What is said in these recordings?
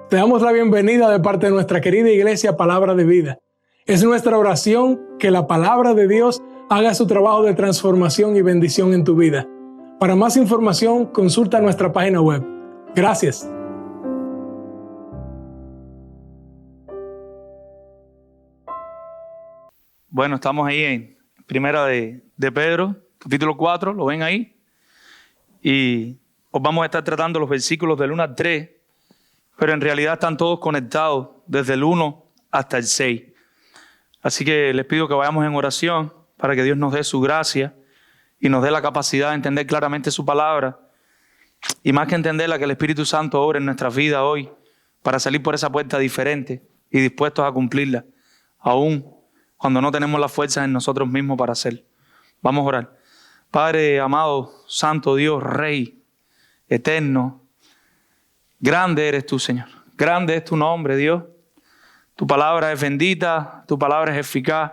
Te damos la bienvenida de parte de nuestra querida iglesia Palabra de Vida. Es nuestra oración que la Palabra de Dios haga su trabajo de transformación y bendición en tu vida. Para más información, consulta nuestra página web. Gracias. Bueno, estamos ahí en Primera de Pedro, capítulo 4, ¿lo ven ahí? Y os vamos a estar tratando los versículos del 1 al 3, pero en realidad están todos conectados desde el 1 hasta el 6. Así que les pido que vayamos en oración para que Dios nos dé su gracia y nos dé la capacidad de entender claramente su palabra. Y más que entenderla, que el Espíritu Santo obre en nuestras vidas hoy para salir por esa puerta diferente y dispuestos a cumplirla, aún cuando no tenemos las fuerzas en nosotros mismos para hacerlo. Vamos a orar. Padre amado, santo Dios, Rey, eterno, grande eres tú, Señor. Grande es tu nombre, Dios. Tu palabra es bendita, tu palabra es eficaz,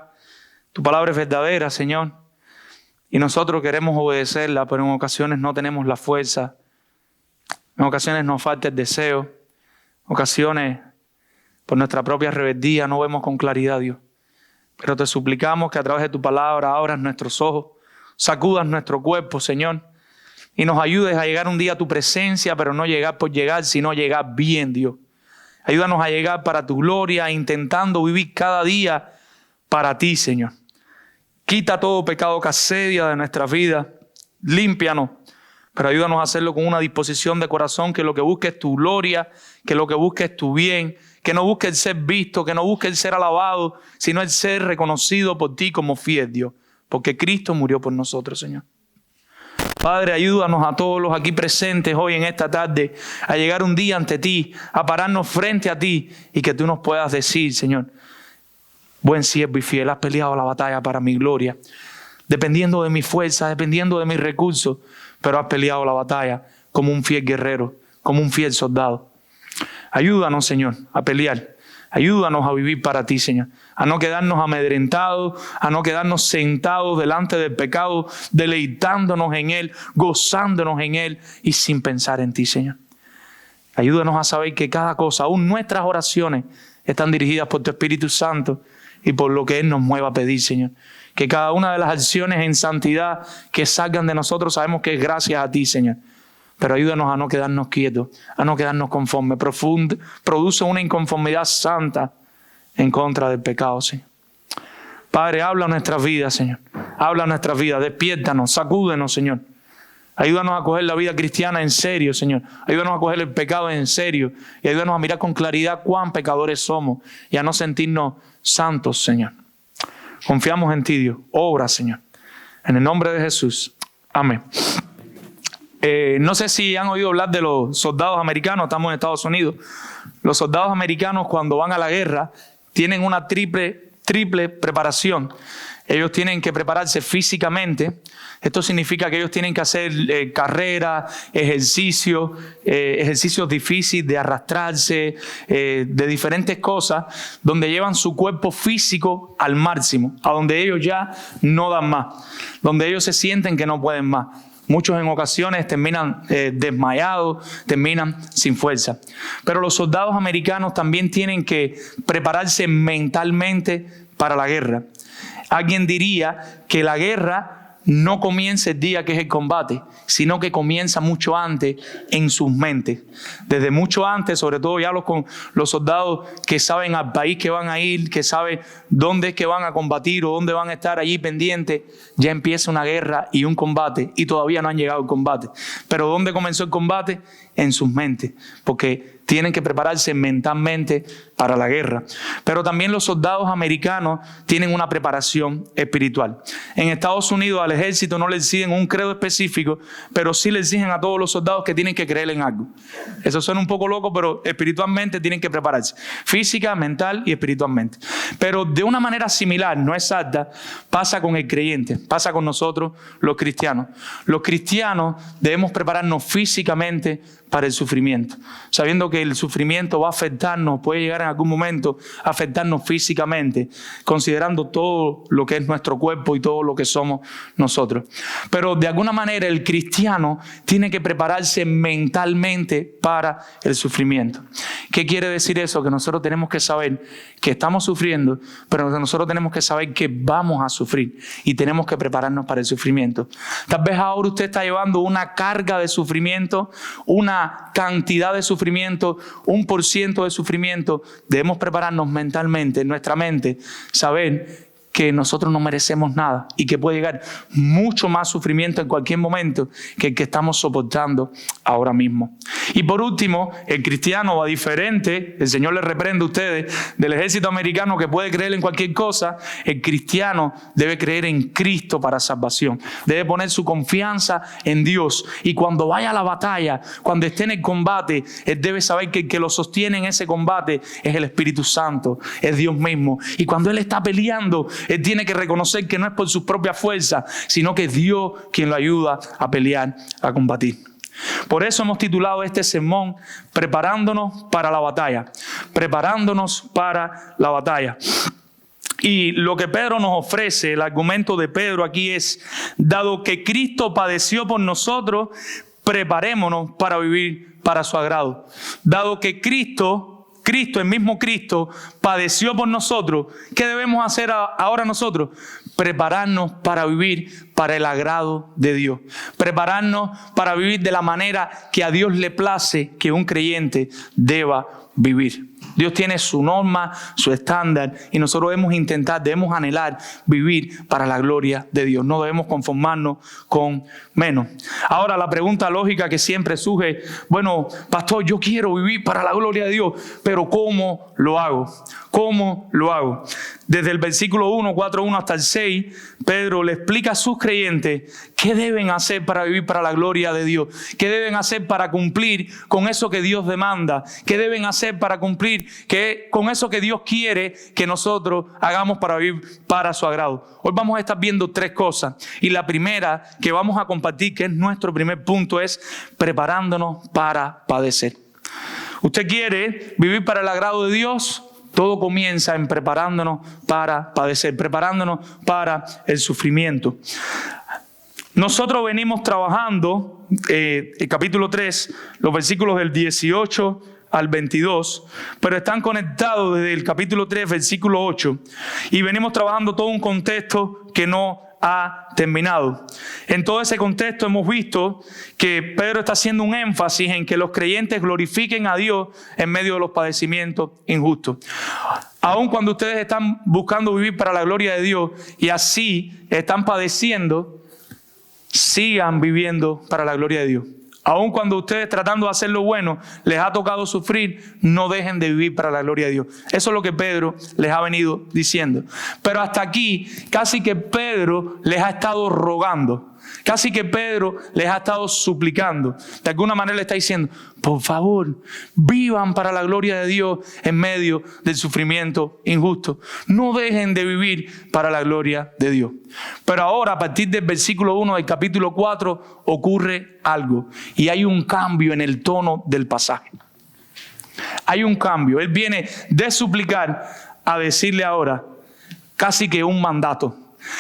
tu palabra es verdadera, Señor. Y nosotros queremos obedecerla, pero en ocasiones no tenemos la fuerza. En ocasiones nos falta el deseo. En ocasiones, por nuestra propia rebeldía, no vemos con claridad, Dios. Pero te suplicamos que a través de tu palabra abras nuestros ojos, sacudas nuestro cuerpo, Señor, y nos ayudes a llegar un día a tu presencia, pero no llegar por llegar, sino llegar bien, Dios. Ayúdanos a llegar para tu gloria, intentando vivir cada día para ti, Señor. Quita todo pecado que asedia de nuestra vida, límpianos, pero ayúdanos a hacerlo con una disposición de corazón que lo que busque es tu gloria, que lo que busque es tu bien, que no busque el ser visto, que no busque el ser alabado, sino el ser reconocido por ti como fiel, Dios, porque Cristo murió por nosotros, Señor. Padre, ayúdanos a todos los aquí presentes hoy en esta tarde a llegar un día ante ti, a pararnos frente a ti y que tú nos puedas decir, Señor, buen siervo y fiel, has peleado la batalla para mi gloria, dependiendo de mi fuerza, dependiendo de mis recursos, pero has peleado la batalla como un fiel guerrero, como un fiel soldado. Ayúdanos, Señor, a pelear. Ayúdanos a vivir para ti, Señor. A no quedarnos amedrentados, a no quedarnos sentados delante del pecado, deleitándonos en él, gozándonos en él y sin pensar en ti, Señor. Ayúdanos a saber que cada cosa, aún nuestras oraciones, están dirigidas por tu Espíritu Santo y por lo que Él nos mueva a pedir, Señor. Que cada una de las acciones en santidad que salgan de nosotros sabemos que es gracias a ti, Señor. Pero ayúdanos a no quedarnos quietos, a no quedarnos conformes. Produce una inconformidad santa en contra del pecado, Señor. Padre, habla nuestras vidas, Señor. Habla nuestras vidas, despiértanos, sacúdenos, Señor. Ayúdanos a coger la vida cristiana en serio, Señor. Ayúdanos a coger el pecado en serio. Y ayúdanos a mirar con claridad cuán pecadores somos y a no sentirnos santos, Señor. Confiamos en ti, Dios. Obra, Señor. En el nombre de Jesús. Amén. No sé si han oído hablar de los soldados americanos, estamos en Estados Unidos. Los soldados americanos cuando van a la guerra tienen una triple preparación. Ellos tienen que prepararse físicamente. Esto significa que ellos tienen que hacer carreras, ejercicios difíciles de arrastrarse, de diferentes cosas, donde llevan su cuerpo físico al máximo, a donde ellos ya no dan más, donde ellos se sienten que no pueden más. Muchos en ocasiones terminan desmayados, terminan sin fuerza. Pero los soldados americanos también tienen que prepararse mentalmente para la guerra. Alguien diría que la guerra no comienza el día que es el combate, sino que comienza mucho antes en sus mentes. Desde mucho antes, sobre todo ya los soldados que saben al país que van a ir, que saben dónde es que van a combatir o dónde van a estar allí pendientes, ya empieza una guerra y un combate y todavía no han llegado al combate. Pero ¿dónde comenzó el combate? En sus mentes, porque tienen que prepararse mentalmente para la guerra. Pero también los soldados americanos tienen una preparación espiritual. En Estados Unidos al ejército no le exigen un credo específico, pero sí le exigen a todos los soldados que tienen que creer en algo. Eso suena un poco loco, pero espiritualmente tienen que prepararse. Física, mental y espiritualmente. Pero de una manera similar, no exacta, pasa con el creyente, pasa con nosotros los cristianos. Los cristianos debemos prepararnos físicamente para el sufrimiento, sabiendo que el sufrimiento va a afectarnos, puede llegar en algún momento a afectarnos físicamente, considerando todo lo que es nuestro cuerpo y todo lo que somos nosotros. Pero de alguna manera el cristiano tiene que prepararse mentalmente para el sufrimiento. ¿Qué quiere decir eso? Que nosotros tenemos que saber que estamos sufriendo, pero que nosotros tenemos que saber que vamos a sufrir y tenemos que prepararnos para el sufrimiento. Tal vez ahora usted está llevando una carga de sufrimiento, una cantidad de sufrimiento, 1% de sufrimiento. Debemos prepararnos mentalmente, en nuestra mente, saber que nosotros no merecemos nada y que puede llegar mucho más sufrimiento en cualquier momento que el que estamos soportando ahora mismo. Y por último, el cristiano va diferente, el Señor les reprende a ustedes, del ejército americano que puede creer en cualquier cosa. El cristiano debe creer en Cristo para salvación, debe poner su confianza en Dios, y cuando vaya a la batalla, cuando esté en el combate, él debe saber que el que lo sostiene en ese combate es el Espíritu Santo, es Dios mismo, y cuando él está peleando, él tiene que reconocer que no es por sus propias fuerzas, sino que es Dios quien lo ayuda a pelear, a combatir. Por eso hemos titulado este sermón Preparándonos para la batalla. Preparándonos para la batalla. Y lo que Pedro nos ofrece, el argumento de Pedro aquí es: dado que Cristo padeció por nosotros, preparémonos para vivir para su agrado. Dado que Cristo, el mismo Cristo, padeció por nosotros, ¿qué debemos hacer ahora nosotros? Prepararnos para vivir para el agrado de Dios. Prepararnos para vivir de la manera que a Dios le place que un creyente deba vivir. Dios tiene su norma, su estándar, y nosotros debemos anhelar vivir para la gloria de Dios. No debemos conformarnos con menos. Ahora, la pregunta lógica que siempre surge: bueno, pastor, yo quiero vivir para la gloria de Dios, pero ¿cómo lo hago? ¿Cómo lo hago? Desde el versículo 1, 4:1 hasta el 6, Pedro le explica a sus creyentes qué deben hacer para vivir para la gloria de Dios, qué deben hacer para cumplir con eso que Dios demanda, qué deben hacer para cumplir con eso que Dios quiere que nosotros hagamos para vivir para su agrado. Hoy vamos a estar viendo 3 cosas, y la primera que vamos a compartir, que es nuestro primer punto, es preparándonos para padecer. ¿Usted quiere vivir para el agrado de Dios? Todo comienza en preparándonos para padecer, preparándonos para el sufrimiento. Nosotros venimos trabajando el capítulo 3, los versículos del 18 al 22, pero están conectados desde el capítulo 3, versículo 8, y venimos trabajando todo un contexto que no ha terminado. En todo ese contexto hemos visto que Pedro está haciendo un énfasis en que los creyentes glorifiquen a Dios en medio de los padecimientos injustos. Aun cuando ustedes están buscando vivir para la gloria de Dios y así están padeciendo, sigan viviendo para la gloria de Dios. Aun cuando ustedes, tratando de hacer lo bueno, les ha tocado sufrir, no dejen de vivir para la gloria de Dios. Eso es lo que Pedro les ha venido diciendo. Pero hasta aquí, casi que Pedro les ha estado rogando. Casi que Pedro les ha estado suplicando. De alguna manera le está diciendo: por favor, vivan para la gloria de Dios en medio del sufrimiento injusto. No dejen de vivir para la gloria de Dios. Pero ahora, a partir del versículo 1 del capítulo 4, ocurre algo. Y hay un cambio en el tono del pasaje. Hay un cambio. Él viene de suplicar a decirle ahora casi que un mandato.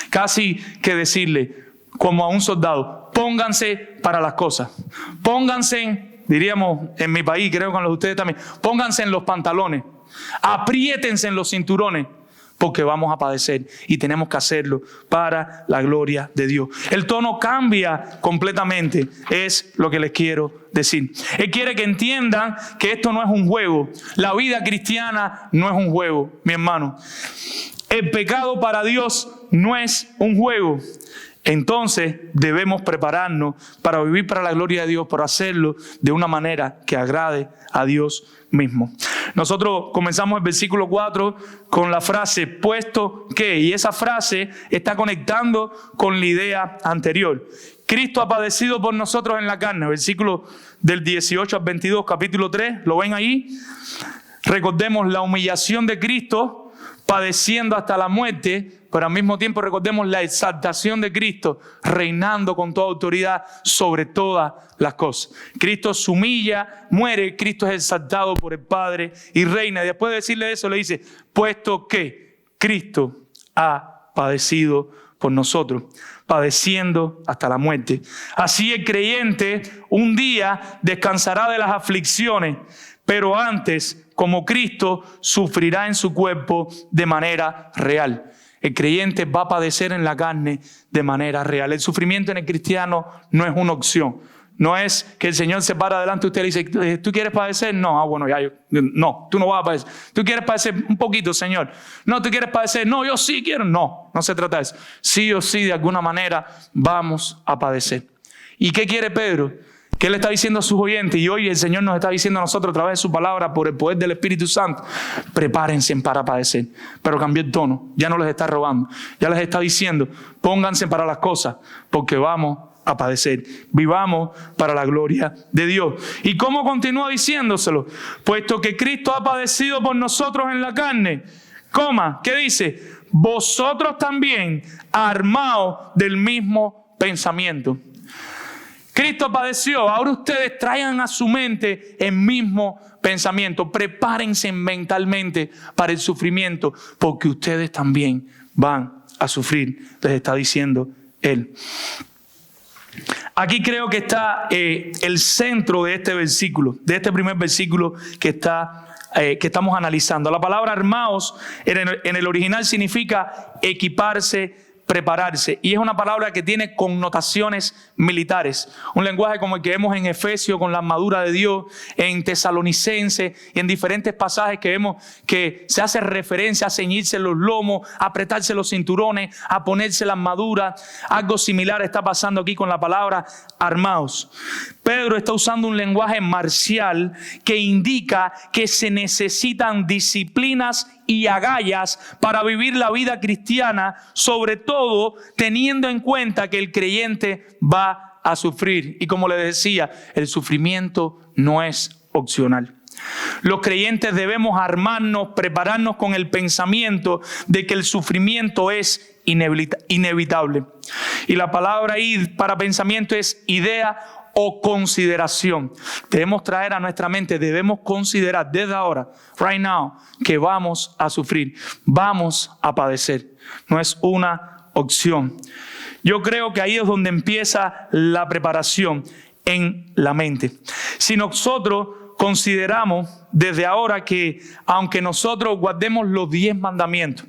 Casi que decirle, como a un soldado: pónganse para las cosas. Pónganse, diríamos en mi país, creo que con los de ustedes también, pónganse en los pantalones. Apriétense en los cinturones, porque vamos a padecer y tenemos que hacerlo para la gloria de Dios. El tono cambia completamente, es lo que les quiero decir. Él quiere que entiendan que esto no es un juego. La vida cristiana no es un juego, mi hermano. El pecado para Dios no es un juego. Entonces debemos prepararnos para vivir para la gloria de Dios, por hacerlo de una manera que agrade a Dios mismo. Nosotros comenzamos el versículo 4 con la frase puesto que, y esa frase está conectando con la idea anterior. Cristo ha padecido por nosotros en la carne, versículo del 18 al 22, capítulo 3, ¿lo ven ahí? Recordemos la humillación de Cristo padeciendo hasta la muerte, pero al mismo tiempo recordemos la exaltación de Cristo, reinando con toda autoridad sobre todas las cosas. Cristo se humilla, muere, Cristo es exaltado por el Padre y reina. Y después de decirle eso, le dice, puesto que Cristo ha padecido por nosotros, padeciendo hasta la muerte. Así el creyente un día descansará de las aflicciones, pero antes, como Cristo, sufrirá en su cuerpo de manera real. El creyente va a padecer en la carne de manera real. El sufrimiento en el cristiano no es una opción. No es que el Señor se para delante de usted y le dice, ¿tú quieres padecer? No, bueno, no, tú no vas a padecer. ¿Tú quieres padecer un poquito, Señor? No, ¿tú quieres padecer? No, yo sí quiero. No se trata de eso. Sí o sí, de alguna manera, vamos a padecer. ¿Y qué quiere Pedro? ¿Qué le está diciendo a sus oyentes? Y hoy el Señor nos está diciendo a nosotros a través de su palabra, por el poder del Espíritu Santo, prepárense para padecer. Pero cambió el tono, ya no les está robando, ya les está diciendo, pónganse para las cosas, porque vamos a padecer. Vivamos para la gloria de Dios. ¿Y cómo continúa diciéndoselo? Puesto que Cristo ha padecido por nosotros en la carne, ¿qué dice? Vosotros también, armaos del mismo pensamiento. Cristo padeció, ahora ustedes traigan a su mente el mismo pensamiento. Prepárense mentalmente para el sufrimiento, porque ustedes también van a sufrir, les está diciendo Él. Aquí creo que está el centro de este versículo, de este primer versículo que estamos analizando. La palabra armaos en el original significa equiparse, prepararse, y es una palabra que tiene connotaciones militares, un lenguaje como el que vemos en Efesios con la armadura de Dios, en Tesalonicenses y en diferentes pasajes que vemos que se hace referencia a ceñirse los lomos, a apretarse los cinturones, a ponerse la armadura. Algo similar está pasando aquí con la palabra armaos. Pedro está usando un lenguaje marcial que indica que se necesitan disciplinas y agallas para vivir la vida cristiana, sobre todo teniendo en cuenta que el creyente va a sufrir. Y como le decía, el sufrimiento no es opcional. Los creyentes debemos armarnos, prepararnos con el pensamiento de que el sufrimiento es inevitable. Y la palabra ahí para pensamiento es idea o consideración. Debemos traer a nuestra mente, debemos considerar desde ahora, right now, que vamos a sufrir, vamos a padecer. No es una opción. Yo creo que ahí es donde empieza la preparación en la mente. Si nosotros consideramos desde ahora que aunque nosotros guardemos los 10 mandamientos,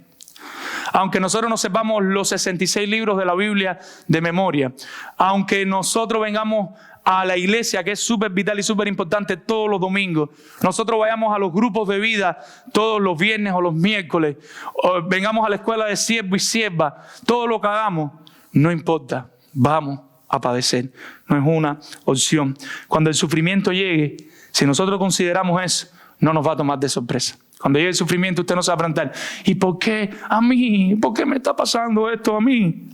aunque nosotros no sepamos los 66 libros de la Biblia de memoria, aunque nosotros vengamos a la iglesia, que es súper vital y súper importante todos los domingos, nosotros vayamos a los grupos de vida todos los viernes o los miércoles, o vengamos a la escuela de siervo y sierva, todo lo que hagamos, no importa, vamos a padecer, no es una opción. Cuando el sufrimiento llegue, si nosotros consideramos eso, no nos va a tomar de sorpresa. Cuando llegue el sufrimiento, usted no se va a preguntar, ¿y por qué a mí? ¿Por qué me está pasando esto a mí?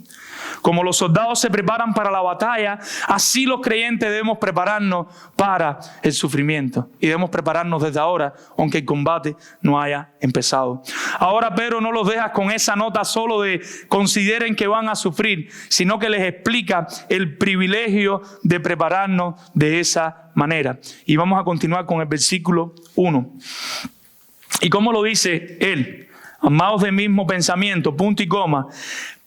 Como los soldados se preparan para la batalla, así los creyentes debemos prepararnos para el sufrimiento. Y debemos prepararnos desde ahora, aunque el combate no haya empezado. Ahora Pedro no los deja con esa nota solo de consideren que van a sufrir, sino que les explica el privilegio de prepararnos de esa manera. Y vamos a continuar con el versículo 1. ¿Y cómo lo dice él? Amados del mismo pensamiento, punto y coma.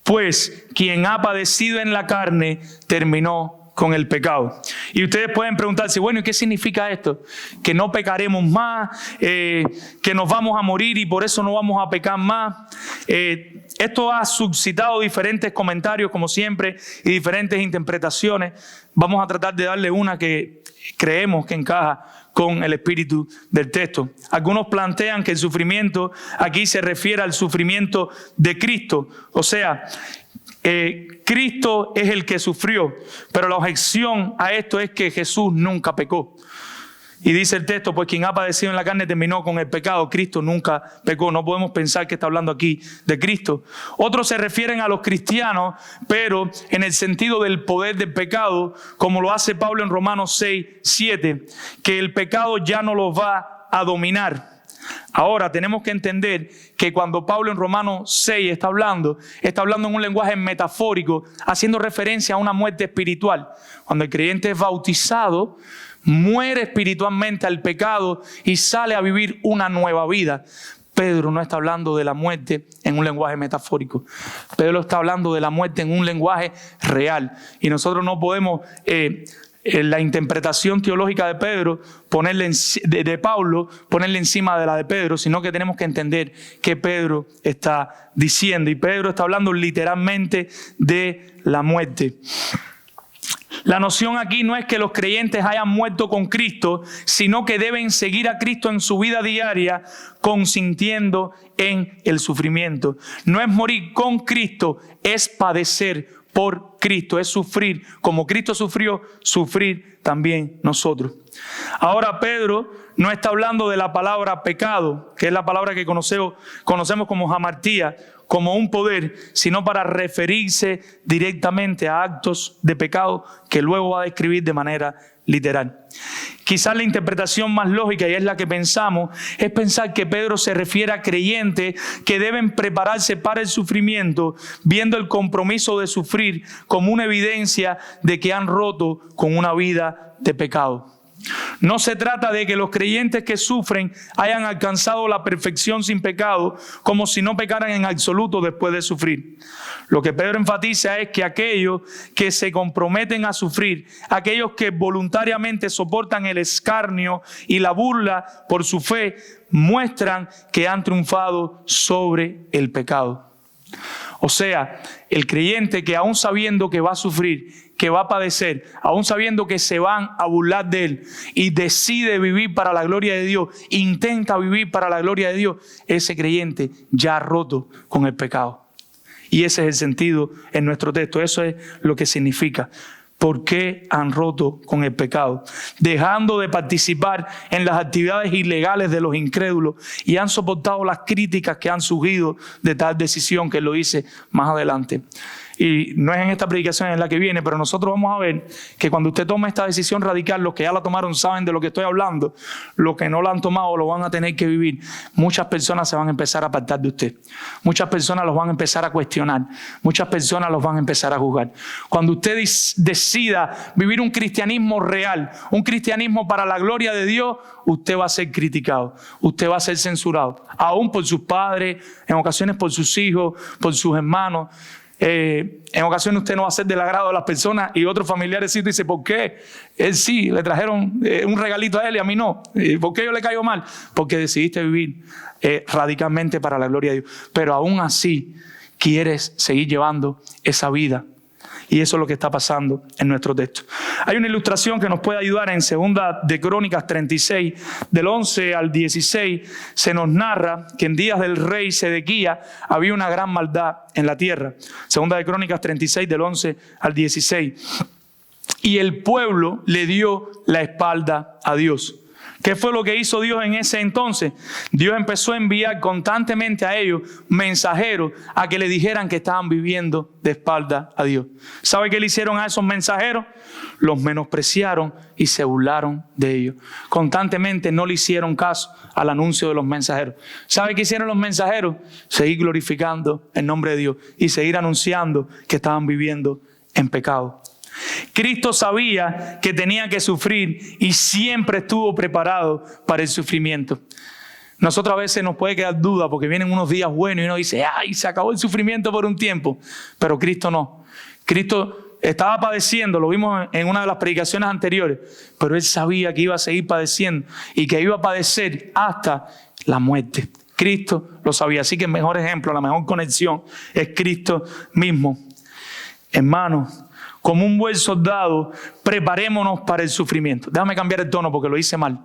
Pues quien ha padecido en la carne terminó con el pecado. Y ustedes pueden preguntarse, bueno, ¿y qué significa esto? Que no pecaremos más, que nos vamos a morir y por eso no vamos a pecar más. Esto ha suscitado diferentes comentarios, como siempre, y diferentes interpretaciones. Vamos a tratar de darle una que creemos que encaja con el espíritu del texto. Algunos plantean que el sufrimiento aquí se refiere al sufrimiento de Cristo. O sea, Cristo es el que sufrió, pero la objeción a esto es que Jesús nunca pecó. Y dice el texto, pues quien ha padecido en la carne terminó con el pecado. Cristo nunca pecó. No podemos pensar que está hablando aquí de Cristo. Otros se refieren a los cristianos, pero en el sentido del poder del pecado, como lo hace Pablo en Romanos 6:7, que el pecado ya no los va a dominar. Ahora tenemos que entender que cuando Pablo en Romanos 6 está hablando en un lenguaje metafórico, haciendo referencia a una muerte espiritual. Cuando el creyente es bautizado, muere espiritualmente al pecado y sale a vivir una nueva vida. Pedro no está hablando de la muerte en un lenguaje metafórico. Pedro está hablando de la muerte en un lenguaje real. Y nosotros no podemos, en la interpretación teológica de Pedro, de Pablo, ponerle encima de la de Pedro, sino que tenemos que entender qué Pedro está diciendo. Y Pedro está hablando literalmente de la muerte. La noción aquí no es que los creyentes hayan muerto con Cristo, sino que deben seguir a Cristo en su vida diaria, consintiendo en el sufrimiento. No es morir con Cristo, es padecer por Cristo, es sufrir. Como Cristo sufrió, sufrir también nosotros. Ahora Pedro no está hablando de la palabra pecado, que es la palabra que conocemos como hamartía, como un poder, sino para referirse directamente a actos de pecado que luego va a describir de manera literal. Quizás la interpretación más lógica, y es la que pensamos, es pensar que Pedro se refiere a creyentes que deben prepararse para el sufrimiento, viendo el compromiso de sufrir como una evidencia de que han roto con una vida de pecado. No se trata de que los creyentes que sufren hayan alcanzado la perfección sin pecado, como si no pecaran en absoluto después de sufrir. Lo que Pedro enfatiza es que aquellos que se comprometen a sufrir, aquellos que voluntariamente soportan el escarnio y la burla por su fe, muestran que han triunfado sobre el pecado. O sea, el creyente que aún sabiendo que va a sufrir, que va a padecer, aún sabiendo que se van a burlar de él y decide vivir para la gloria de Dios, intenta vivir para la gloria de Dios, ese creyente ya ha roto con el pecado. Y ese es el sentido en nuestro texto, eso es lo que significa. ¿Por qué han roto con el pecado? Dejando de participar en las actividades ilegales de los incrédulos y han soportado las críticas que han surgido de tal decisión, que lo dice más adelante. Y no es en esta predicación en la que viene, pero nosotros vamos a ver que cuando usted toma esta decisión radical, los que ya la tomaron saben de lo que estoy hablando, los que no la han tomado lo van a tener que vivir. Muchas personas se van a empezar a apartar de usted, muchas personas los van a empezar a cuestionar, muchas personas los van a empezar a juzgar. Cuando usted decida vivir un cristianismo real, un cristianismo para la gloria de Dios, usted va a ser criticado, usted va a ser censurado, aún por sus padres, en ocasiones por sus hijos, por sus hermanos. En ocasiones usted no va a ser del agrado de las personas y otros familiares sí dicen, ¿por qué? Él sí, le trajeron un regalito a él y a mí no. ¿Por qué yo le caigo mal? Porque decidiste vivir radicalmente para la gloria de Dios. Pero aún así quieres seguir llevando esa vida. Y eso es lo que está pasando en nuestro texto. Hay una ilustración que nos puede ayudar en 2 de Crónicas 36, del 11 al 16. Se nos narra que en días del rey Sedequías había una gran maldad en la tierra. 2 de Crónicas 36, del 11 al 16. Y el pueblo le dio la espalda a Dios. ¿Qué fue lo que hizo Dios en ese entonces? Dios empezó a enviar constantemente a ellos mensajeros a que le dijeran que estaban viviendo de espalda a Dios. ¿Sabe qué le hicieron a esos mensajeros? Los menospreciaron y se burlaron de ellos. Constantemente no le hicieron caso al anuncio de los mensajeros. ¿Sabe qué hicieron los mensajeros? Seguir glorificando el nombre de Dios y seguir anunciando que estaban viviendo en pecado. Cristo sabía que tenía que sufrir y siempre estuvo preparado para el sufrimiento. Nosotros a veces nos puede quedar duda porque vienen unos días buenos y uno dice, ¡ay, se acabó el sufrimiento por un tiempo! Pero Cristo no. Cristo estaba padeciendo, lo vimos en una de las predicaciones anteriores, pero Él sabía que iba a seguir padeciendo y que iba a padecer hasta la muerte. Cristo lo sabía. Así que el mejor ejemplo, la mejor conexión es Cristo mismo. Hermanos, como un buen soldado, preparémonos para el sufrimiento. Déjame cambiar el tono porque lo hice mal.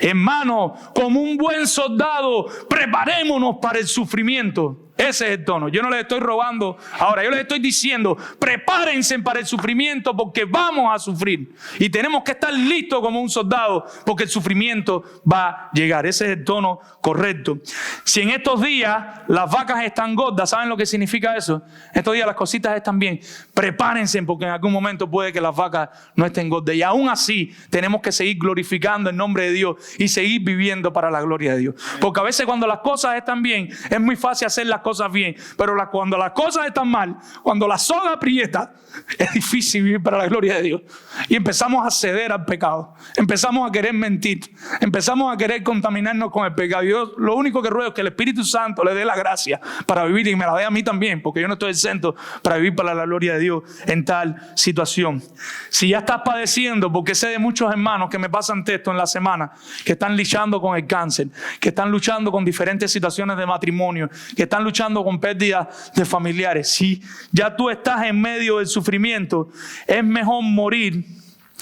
Hermano, como un buen soldado, preparémonos para el sufrimiento. Ese es el tono. Yo no les estoy robando ahora. Yo les estoy diciendo, prepárense para el sufrimiento porque vamos a sufrir. Y tenemos que estar listos como un soldado porque el sufrimiento va a llegar. Ese es el tono correcto. Si en estos días las vacas están gordas, ¿saben lo que significa eso? Estos días las cositas están bien. Prepárense porque en algún momento puede que las vacas no estén gordas. Y aún así tenemos que seguir glorificando el nombre de Dios y seguir viviendo para la gloria de Dios. Porque a veces cuando las cosas están bien, es muy fácil hacer las cosas bien. Pero cuando las cosas están mal, cuando la soga aprieta, es difícil vivir para la gloria de Dios. Y empezamos a ceder al pecado. Empezamos a querer mentir. Empezamos a querer contaminarnos con el pecado. Yo lo único que ruego es que el Espíritu Santo le dé la gracia para vivir y me la dé a mí también, porque yo no estoy exento para vivir para la gloria de Dios en tal situación. Si ya estás padeciendo, porque sé de muchos hermanos que me pasan texto en la semana, que están luchando con el cáncer, que están luchando con diferentes situaciones de matrimonio, que están luchando con pérdidas de familiares. Si ya tú estás en medio del sufrimiento, es mejor morir.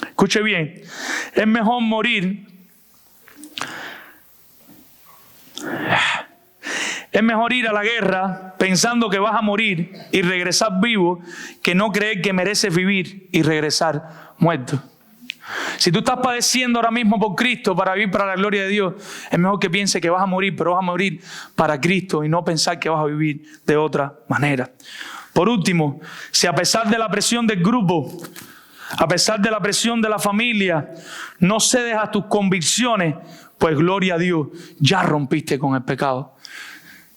Escuche bien, es mejor morir. Es mejor ir a la guerra pensando que vas a morir y regresar vivo que no creer que mereces vivir y regresar muerto. Si tú estás padeciendo ahora mismo por Cristo para vivir para la gloria de Dios, es mejor que pienses que vas a morir, pero vas a morir para Cristo y no pensar que vas a vivir de otra manera. Por último, si a pesar de la presión del grupo, a pesar de la presión de la familia, no cedes a tus convicciones, pues gloria a Dios, ya rompiste con el pecado.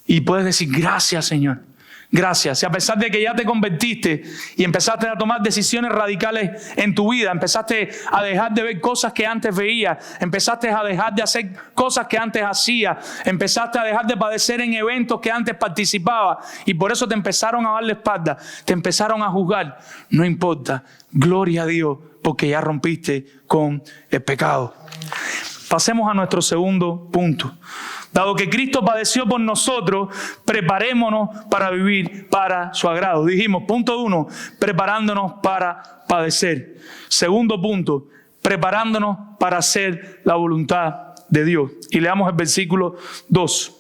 Y puedes decir, gracias Señor, gracias. Si a pesar de que ya te convertiste y empezaste a tomar decisiones radicales en tu vida, empezaste a dejar de ver cosas que antes veías, empezaste a dejar de hacer cosas que antes hacías, empezaste a dejar de padecer en eventos que antes participabas y por eso te empezaron a dar la espalda, te empezaron a juzgar, no importa, gloria a Dios porque ya rompiste con el pecado. Pasemos a nuestro segundo punto. Dado que Cristo padeció por nosotros, preparémonos para vivir para su agrado. Dijimos, punto 1, preparándonos para padecer. Segundo punto, preparándonos para hacer la voluntad de Dios. Y leamos el versículo 2.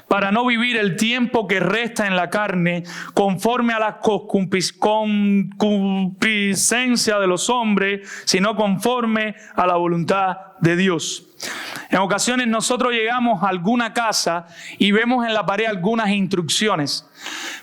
Para no vivir el tiempo que resta en la carne conforme a la concupiscencia de los hombres, sino conforme a la voluntad de Dios. En ocasiones nosotros llegamos a alguna casa y vemos en la pared algunas instrucciones.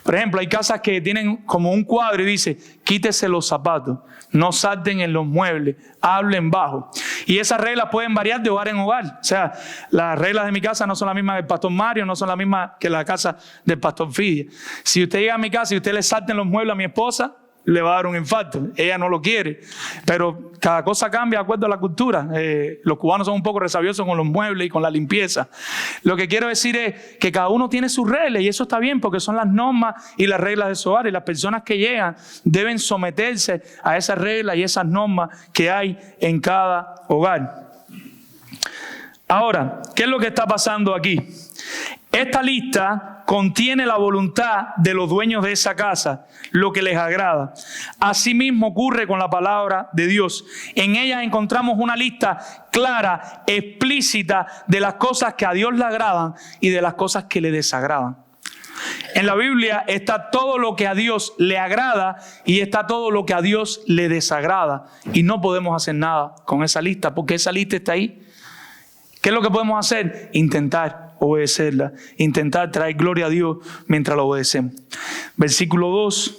Por ejemplo, hay casas que tienen como un cuadro y dice, quítese los zapatos, no salten en los muebles, hablen bajo. Y esas reglas pueden variar de hogar en hogar. O sea, las reglas de mi casa no son las mismas del pastor Mario, no son las mismas que la casa del pastor Fidia. Si usted llega a mi casa y usted le salta en los muebles a mi esposa, le va a dar un infarto. Ella no lo quiere. Pero cada cosa cambia de acuerdo a la cultura. Los cubanos son un poco resabiosos con los muebles y con la limpieza. Lo que quiero decir es que cada uno tiene sus reglas y eso está bien porque son las normas y las reglas de su hogar. Y las personas que llegan deben someterse a esas reglas y esas normas que hay en cada hogar. Ahora, ¿qué es lo que está pasando aquí? Esta lista contiene la voluntad de los dueños de esa casa, lo que les agrada. Asimismo ocurre con la palabra de Dios. En ella encontramos una lista clara, explícita de las cosas que a Dios le agradan y de las cosas que le desagradan. En la Biblia está todo lo que a Dios le agrada y está todo lo que a Dios le desagrada. Y no podemos hacer nada con esa lista porque esa lista está ahí. ¿Qué es lo que podemos hacer? Intentar obedecerla, intentar traer gloria a Dios mientras la obedecemos. Versículo 2,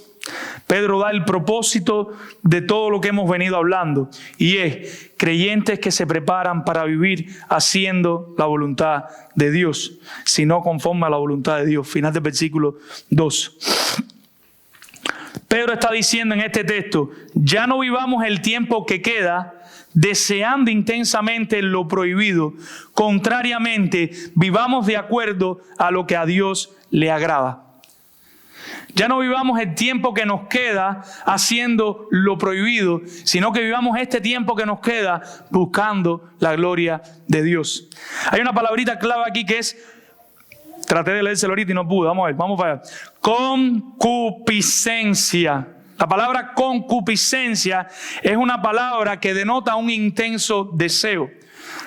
Pedro da el propósito de todo lo que hemos venido hablando y es creyentes que se preparan para vivir haciendo la voluntad de Dios, sino conforme a la voluntad de Dios. Final del versículo 2. Pedro está diciendo en este texto, ya no vivamos el tiempo que queda deseando intensamente lo prohibido. Contrariamente, vivamos de acuerdo a lo que a Dios le agrada. Ya no vivamos el tiempo que nos queda haciendo lo prohibido, sino que vivamos este tiempo que nos queda buscando la gloria de Dios. Hay una palabrita clave aquí que es, traté de leérselo ahorita y no pude, vamos a ver, vamos para allá. Concupiscencia. La palabra concupiscencia es una palabra que denota un intenso deseo.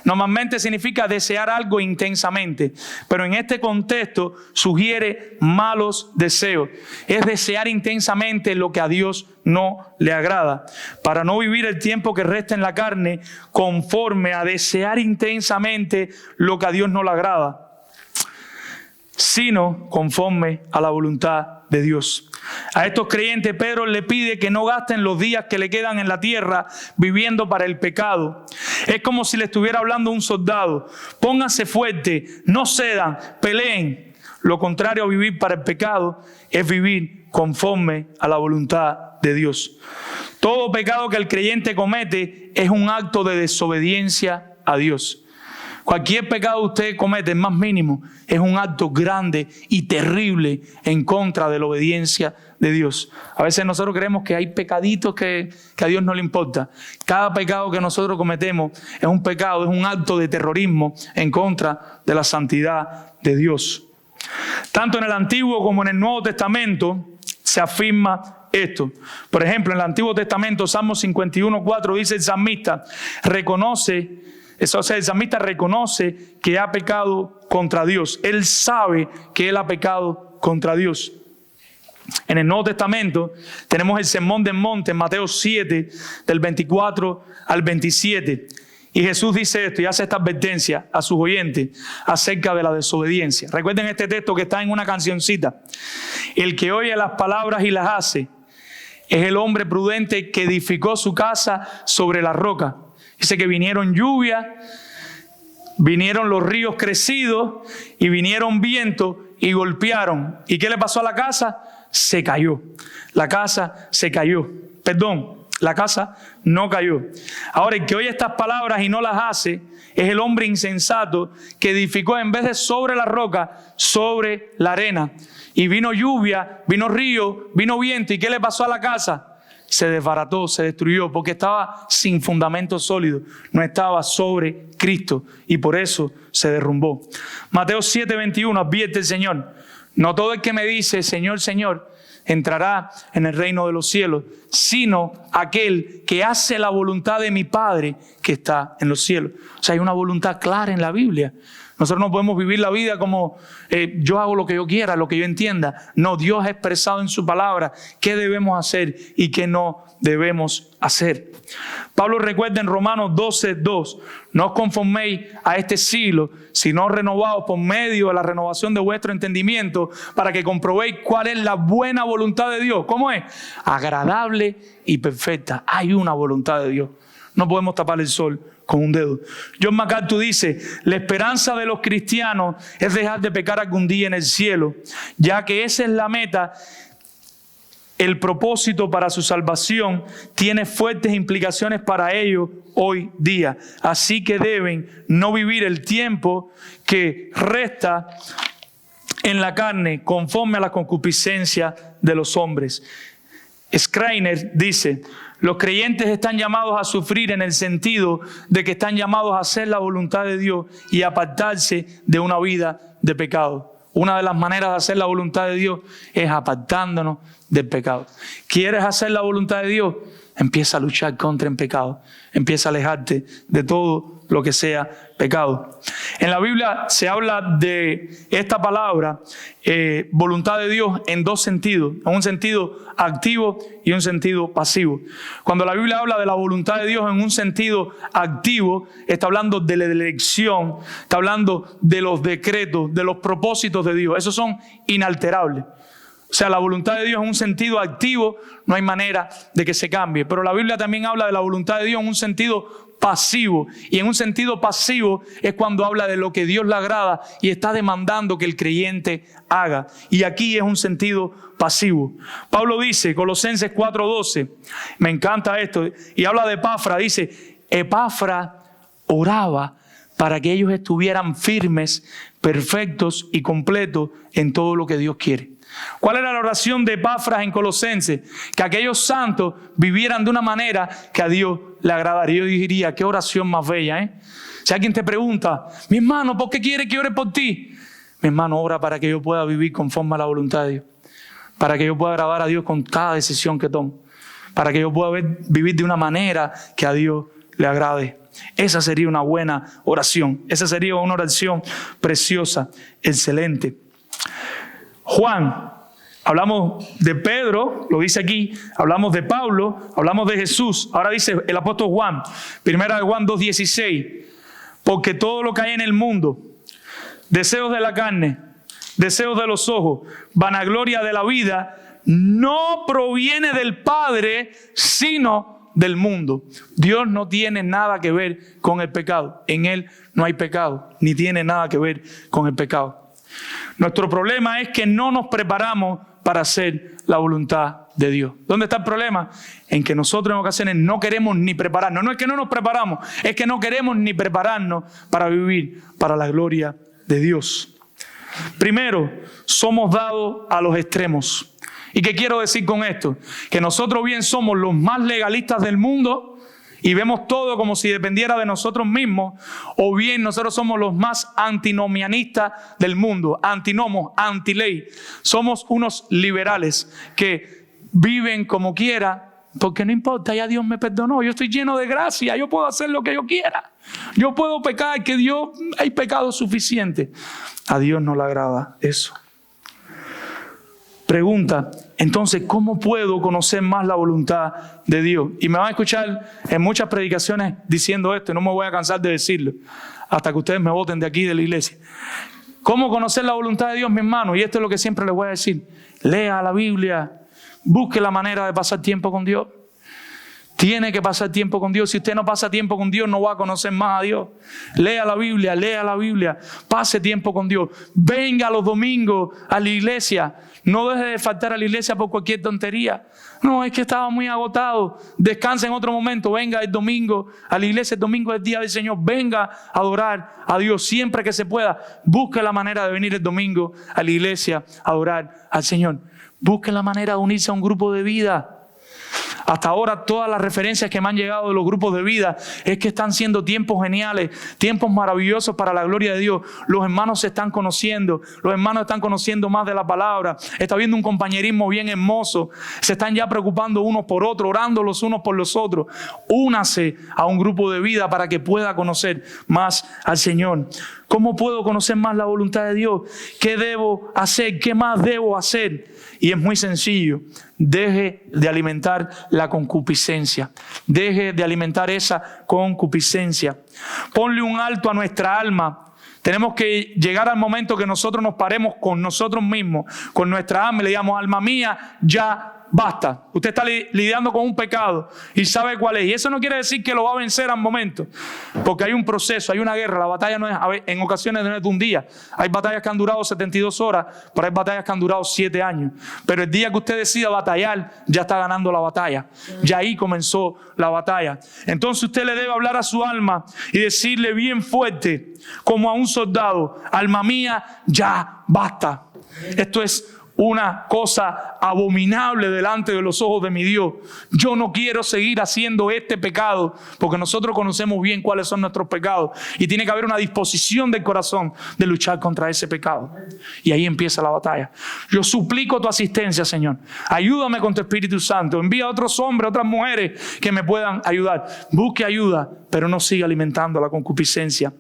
normalmente significa desear algo intensamente, pero en este contexto sugiere malos deseos. Es desear intensamente lo que a Dios no le agrada, para no vivir el tiempo que resta en la carne conforme a desear intensamente lo que a Dios no le agrada, sino conforme a la voluntad de Dios. A estos creyentes Pedro le pide que no gasten los días que le quedan en la tierra viviendo para el pecado. Es como si le estuviera hablando a un soldado: pónganse fuerte, no cedan, peleen. Lo contrario a vivir para el pecado es vivir conforme a la voluntad de Dios. Todo pecado que el creyente comete es un acto de desobediencia a Dios. Cualquier pecado que usted comete, el más mínimo, es un acto grande y terrible en contra de la obediencia de Dios. A veces nosotros creemos que hay pecaditos que a Dios no le importa. Cada pecado que nosotros cometemos es un pecado, es un acto de terrorismo en contra de la santidad de Dios. Tanto en el Antiguo como en el Nuevo Testamento se afirma esto. Por ejemplo, en el Antiguo Testamento, Salmo 51:4 dice el salmista, el salmista reconoce que ha pecado contra Dios. Él sabe que él ha pecado contra Dios. En el Nuevo Testamento tenemos el Sermón del Monte, en Mateo 7, del 24 al 27. Y Jesús dice esto y hace esta advertencia a sus oyentes acerca de la desobediencia. Recuerden este texto que está en una cancioncita. El que oye las palabras y las hace es el hombre prudente que edificó su casa sobre la roca. Dice que vinieron lluvias, vinieron los ríos crecidos y vinieron vientos y golpearon. ¿Y qué le pasó a la casa? Se cayó. La casa se cayó. La casa no cayó. Ahora, el que oye estas palabras y no las hace es el hombre insensato que edificó en vez de sobre la roca, sobre la arena. Y vino lluvia, vino río, vino viento. ¿Y qué le pasó a la casa? Se desbarató, se destruyó, porque estaba sin fundamento sólido, no estaba sobre Cristo y por eso se derrumbó. Mateo 7:21 advierte el Señor: no todo el que me dice Señor, Señor, entrará en el reino de los cielos, sino aquel que hace la voluntad de mi Padre que está en los cielos. O sea, hay una voluntad clara en la Biblia. Nosotros no podemos vivir la vida como yo hago lo que yo quiera, lo que yo entienda. No, Dios ha expresado en su palabra qué debemos hacer y qué no debemos hacer. Pablo recuerda en Romanos 12:2: no os conforméis a este siglo, sino renovaos por medio de la renovación de vuestro entendimiento, para que comprobéis cuál es la buena voluntad de Dios. ¿Cómo es? Agradable y perfecta. Hay una voluntad de Dios. No podemos tapar el sol con un dedo. John MacArthur dice: la esperanza de los cristianos es dejar de pecar algún día en el cielo, ya que esa es la meta. El propósito para su salvación tiene fuertes implicaciones para ellos hoy día. Así que deben no vivir el tiempo que resta en la carne conforme a la concupiscencia de los hombres. Schreiner dice: los creyentes están llamados a sufrir en el sentido de que están llamados a hacer la voluntad de Dios y apartarse de una vida de pecado. Una de las maneras de hacer la voluntad de Dios es apartándonos del pecado. ¿Quieres hacer la voluntad de Dios? Empieza a luchar contra el pecado. Empieza a alejarte de todo lo que sea pecado. En la Biblia se habla de esta palabra, voluntad de Dios, en dos sentidos. En un sentido activo y un sentido pasivo. Cuando la Biblia habla de la voluntad de Dios en un sentido activo, está hablando de la elección, está hablando de los decretos, de los propósitos de Dios. Esos son inalterables. O sea, la voluntad de Dios en un sentido activo no hay manera de que se cambie. Pero la Biblia también habla de la voluntad de Dios en un sentido pasivo. Y en un sentido pasivo es cuando habla de lo que Dios le agrada y está demandando que el creyente haga. Y aquí es un sentido pasivo. Pablo dice, Colosenses 4:12, me encanta esto, y habla de Epafra, dice: Epafra oraba para que ellos estuvieran firmes, perfectos y completos en todo lo que Dios quiere. ¿Cuál era la oración de Epafras en Colosenses? Que aquellos santos vivieran de una manera que a Dios le agradaría. Yo diría, qué oración más bella, ¿eh? Si alguien te pregunta, mi hermano, ¿por qué quiere que ore por ti? Mi hermano, ora para que yo pueda vivir conforme a la voluntad de Dios. Para que yo pueda agradar a Dios con cada decisión que tomo. Para que yo pueda vivir de una manera que a Dios le agrade. Esa sería una buena oración. Esa sería una oración preciosa, excelente. Juan, hablamos de Pedro, lo dice aquí, hablamos de Pablo, hablamos de Jesús. Ahora dice el apóstol Juan, 1 Juan 2:16, porque todo lo que hay en el mundo, deseos de la carne, deseos de los ojos, vanagloria de la vida, no proviene del Padre, sino del mundo. Dios no tiene nada que ver con el pecado. En Él no hay pecado, ni tiene nada que ver con el pecado. Nuestro problema es que no nos preparamos para hacer la voluntad de Dios. ¿Dónde está el problema? En que nosotros en ocasiones no queremos ni prepararnos. No es que no nos preparamos, es que no queremos ni prepararnos para vivir para la gloria de Dios. Primero, somos dados a los extremos. ¿Y qué quiero decir con esto? Que nosotros bien somos los más legalistas del mundo y vemos todo como si dependiera de nosotros mismos, o bien nosotros somos los más antinomianistas del mundo, antinomos, antiley. Somos unos liberales que viven como quiera, porque no importa, ya Dios me perdonó, yo estoy lleno de gracia, yo puedo hacer lo que yo quiera, yo puedo pecar, que Dios, hay pecado suficiente. A Dios no le agrada eso. Pregunta, entonces, ¿cómo puedo conocer más la voluntad de Dios? Y me van a escuchar en muchas predicaciones diciendo esto, y no me voy a cansar de decirlo, hasta que ustedes me voten de aquí de la iglesia. ¿Cómo conocer la voluntad de Dios, mi hermano? Y esto es lo que siempre les voy a decir. Lea la Biblia, busque la manera de pasar tiempo con Dios. Tiene que pasar tiempo con Dios. Si usted no pasa tiempo con Dios, no va a conocer más a Dios. Lea la Biblia, pase tiempo con Dios. Venga los domingos a la iglesia. No deje de faltar a la iglesia por cualquier tontería. No, es que estaba muy agotado. Descanse en otro momento. Venga el domingo a la iglesia. El domingo es el día del Señor. Venga a adorar a Dios siempre que se pueda. Busque la manera de venir el domingo a la iglesia a adorar al Señor. Busque la manera de unirse a un grupo de vida. Hasta ahora todas las referencias que me han llegado de los grupos de vida es que están siendo tiempos geniales, tiempos maravillosos para la gloria de Dios. Los hermanos se están conociendo, los hermanos están conociendo más de la palabra. Está habiendo un compañerismo bien hermoso. Se están ya preocupando unos por otros, orando los unos por los otros. Únase a un grupo de vida para que pueda conocer más al Señor. ¿Cómo puedo conocer más la voluntad de Dios? ¿Qué debo hacer? ¿Qué más debo hacer? Y es muy sencillo. Deje de alimentar la concupiscencia. Deje de alimentar esa concupiscencia. Ponle un alto a nuestra alma. Tenemos que llegar al momento que nosotros nos paremos con nosotros mismos, con nuestra alma y le digamos, alma mía, ya basta. Usted está lidiando con un pecado y sabe cuál es. Y eso no quiere decir que lo va a vencer al momento, porque hay un proceso, hay una guerra. La batalla no es, en ocasiones no es de un día. Hay batallas que han durado 72 horas, pero hay batallas que han durado 7 años. Pero el día que usted decida batallar, ya está ganando la batalla. Ya ahí comenzó la batalla. Entonces usted le debe hablar a su alma y decirle bien fuerte, como a un soldado, alma mía, ya basta. Esto es una cosa abominable delante de los ojos de mi Dios. Yo no quiero seguir haciendo este pecado, porque nosotros conocemos bien cuáles son nuestros pecados y tiene que haber una disposición del corazón de luchar contra ese pecado. Y ahí empieza la batalla. Yo suplico tu asistencia, Señor. Ayúdame con tu Espíritu Santo. Envía a otros hombres, a otras mujeres que me puedan ayudar. Busque ayuda, pero no siga alimentando la concupiscencia.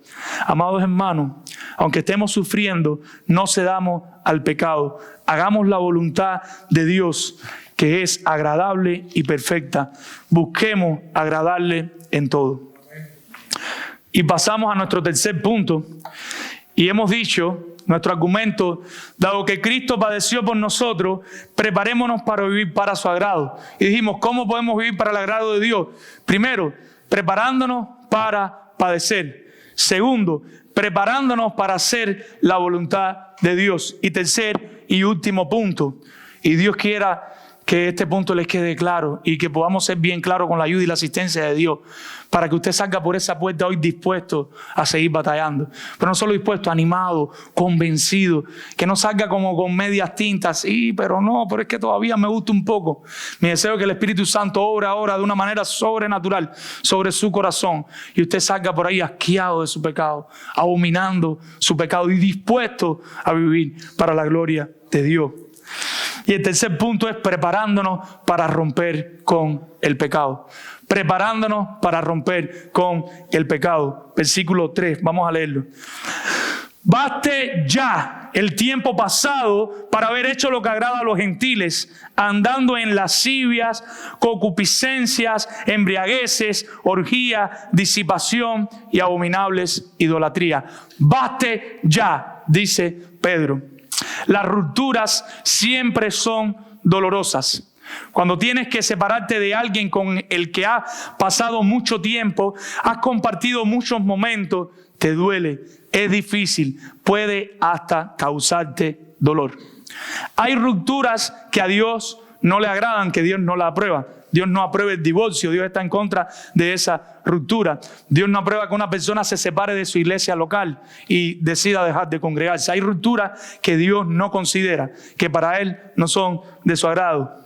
Amados hermanos, aunque estemos sufriendo, no cedamos al pecado. Hagamos la voluntad de Dios, que es agradable y perfecta. Busquemos agradarle en todo. Y pasamos a nuestro tercer punto. Y hemos dicho, nuestro argumento, dado que Cristo padeció por nosotros, preparémonos para vivir para su agrado. Y dijimos, ¿cómo podemos vivir para el agrado de Dios? Primero, preparándonos para padecer. Segundo, preparándonos para hacer la voluntad de Dios. Y tercer y último punto, y Dios quiera que este punto les quede claro y que podamos ser bien claros con la ayuda y la asistencia de Dios, para que usted salga por esa puerta hoy dispuesto a seguir batallando. Pero no solo dispuesto, animado, convencido, que no salga como con medias tintas, sí, pero es que todavía me gusta un poco. Mi deseo es que el Espíritu Santo obre ahora de una manera sobrenatural sobre su corazón y usted salga por ahí asqueado de su pecado, abominando su pecado y dispuesto a vivir para la gloria de Dios. Y el tercer punto es preparándonos para romper con el pecado. preparándonos para romper con el pecado. Versículo 3, vamos a leerlo. Baste ya el tiempo pasado para haber hecho lo que agrada a los gentiles, andando en lascivias, concupiscencias, embriagueces, orgía, disipación y abominables idolatría. Baste ya, dice Pedro. Las rupturas siempre son dolorosas. Cuando tienes que separarte de alguien con el que has pasado mucho tiempo, has compartido muchos momentos, te duele, es difícil, puede hasta causarte dolor. Hay rupturas que a Dios no le agradan, que Dios no la aprueba. Dios no aprueba el divorcio, Dios está en contra de esa ruptura. Dios no aprueba que una persona se separe de su iglesia local y decida dejar de congregarse. Hay rupturas que Dios no considera, que para Él no son de su agrado.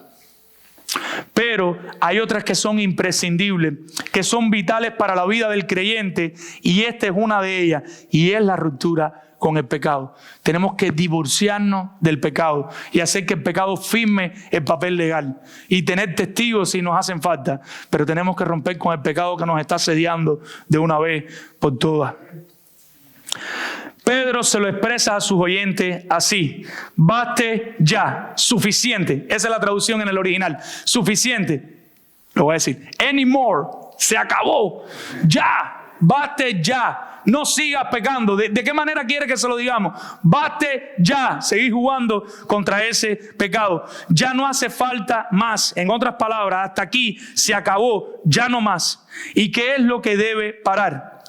Pero hay otras que son imprescindibles, que son vitales para la vida del creyente, y esta es una de ellas, y es la ruptura con el pecado. Tenemos que divorciarnos del pecado y hacer que el pecado firme el papel legal y tener testigos si nos hacen falta, pero tenemos que romper con el pecado que nos está asediando de una vez por todas. Pedro se lo expresa a sus oyentes así: baste ya, suficiente. Esa es la traducción en el original. Suficiente. Lo voy a decir. Anymore. Se acabó. Ya. Baste ya. No sigas pecando. ¿De qué manera quiere que se lo digamos? Baste ya. Seguir jugando contra ese pecado. Ya no hace falta más. En otras palabras, hasta aquí se acabó. Ya no más. ¿Y qué es lo que debe parar?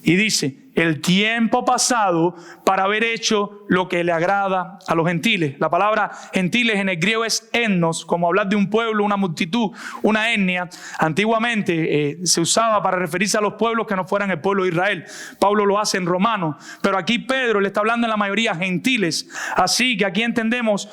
Y dice: el tiempo pasado para haber hecho lo que le agrada a los gentiles. La palabra gentiles en el griego es etnos, como hablar de un pueblo, una multitud, una etnia. Antiguamente se usaba para referirse a los pueblos que no fueran el pueblo de Israel. Pablo lo hace en Romanos, pero aquí Pedro le está hablando en la mayoría gentiles. Así que aquí entendemos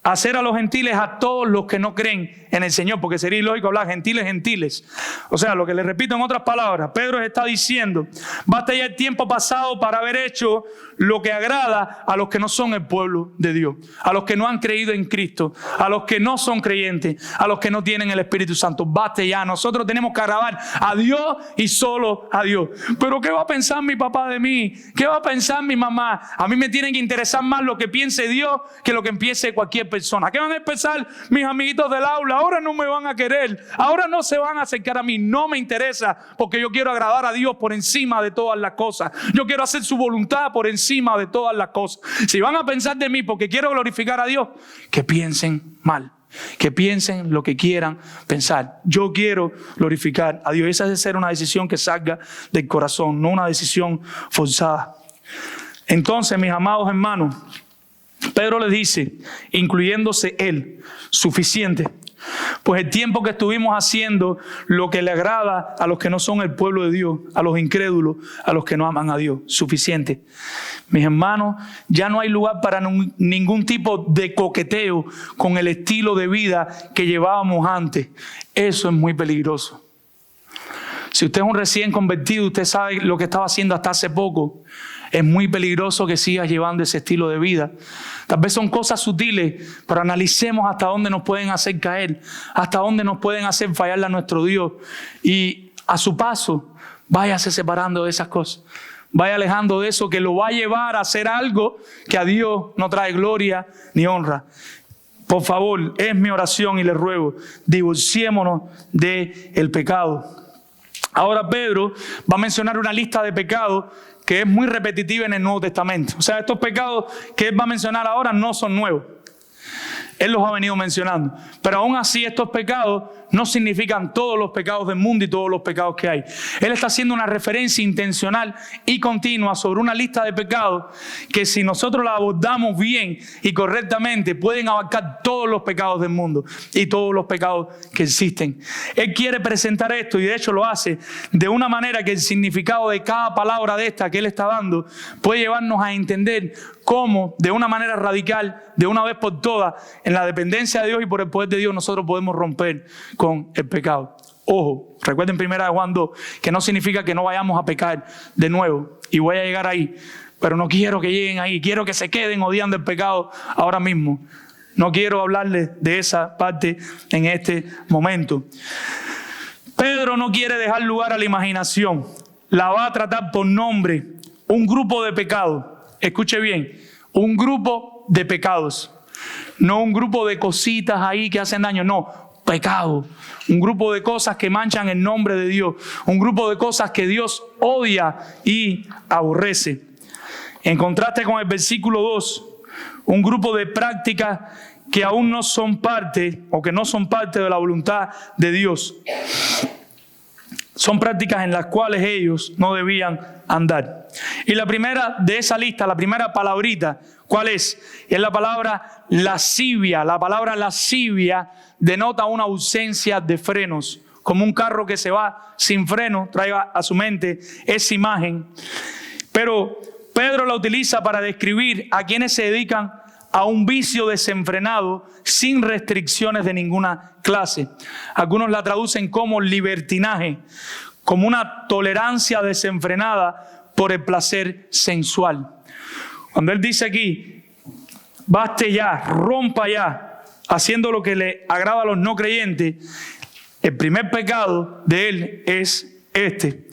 hacer a los gentiles a todos los que no creen en el Señor, porque sería ilógico hablar gentiles. O sea, lo que le repito en otras palabras, Pedro está diciendo: basta ya el tiempo pasado para haber hecho lo que agrada a los que no son el pueblo de Dios, a los que no han creído en Cristo, a los que no son creyentes, a los que no tienen el Espíritu Santo. Basta ya, nosotros tenemos que agradar a Dios y solo a Dios. Pero ¿qué va a pensar mi papá de mí? ¿Qué va a pensar mi mamá? A mí me tiene que interesar más lo que piense Dios que lo que piense cualquier persona. ¿Qué van a pensar mis amiguitos del aula? Ahora no me van a querer, ahora no se van a acercar a mí. No me interesa, porque yo quiero agradar a Dios por encima de todas las cosas. Yo quiero hacer su voluntad por encima de todas las cosas. Si van a pensar de mí porque quiero glorificar a Dios, que piensen mal, que piensen lo que quieran pensar. Yo quiero glorificar a Dios. Esa debe ser una decisión que salga del corazón, no una decisión forzada. Entonces, mis amados hermanos, Pedro les dice, incluyéndose él, suficiente. Pues el tiempo que estuvimos haciendo lo que le agrada a los que no son el pueblo de Dios, a los incrédulos, a los que no aman a Dios, suficiente. Mis hermanos, ya no hay lugar para ningún tipo de coqueteo con el estilo de vida que llevábamos antes. Eso es muy peligroso. Si usted es un recién convertido, usted sabe lo que estaba haciendo hasta hace poco. Es muy peligroso que sigas llevando ese estilo de vida. Tal vez son cosas sutiles, pero analicemos hasta dónde nos pueden hacer caer, hasta dónde nos pueden hacer fallarle a nuestro Dios. Y a su paso, váyase separando de esas cosas. Vaya alejando de eso que lo va a llevar a hacer algo que a Dios no trae gloria ni honra. Por favor, es mi oración y le ruego, divorciémonos del pecado. Ahora Pedro va a mencionar una lista de pecados que es muy repetitiva en el Nuevo Testamento. O sea, estos pecados que él va a mencionar ahora no son nuevos. Él los ha venido mencionando. Pero aún así estos pecados no significan todos los pecados del mundo y todos los pecados que hay. Él está haciendo una referencia intencional y continua sobre una lista de pecados que, si nosotros la abordamos bien y correctamente, pueden abarcar todos los pecados del mundo y todos los pecados que existen. Él quiere presentar esto, y de hecho lo hace de una manera que el significado de cada palabra de esta que él está dando puede llevarnos a entender cómo, de una manera radical, de una vez por todas, en la dependencia de Dios y por el poder de Dios, nosotros podemos romper con el pecado. Ojo, recuerden 1 Juan 2, que no significa que no vayamos a pecar de nuevo. Y voy a llegar ahí, pero no quiero que lleguen ahí. Quiero que se queden odiando el pecado ahora mismo. No quiero hablarles de esa parte en este momento. Pedro no quiere dejar lugar a la imaginación. La va a tratar por nombre. Un grupo de pecados. Escuche bien. Un grupo de pecados. No un grupo de cositas ahí que hacen daño. No, pecado. Un grupo de cosas que manchan el nombre de Dios. Un grupo de cosas que Dios odia y aborrece. En contraste con el versículo 2, un grupo de prácticas que aún no son parte o que no son parte de la voluntad de Dios. Son prácticas en las cuales ellos no debían andar. Y la primera de esa lista, la primera palabrita, ¿cuál es? Es la palabra lascivia. La palabra lascivia denota una ausencia de frenos. Como un carro que se va sin freno, traiga a su mente esa imagen. Pero Pedro la utiliza para describir a quienes se dedican a un vicio desenfrenado sin restricciones de ninguna clase. Algunos la traducen como libertinaje, como una tolerancia desenfrenada por el placer sensual. Cuando él dice aquí, baste ya, rompa ya, haciendo lo que le agrada a los no creyentes, el primer pecado de él es este.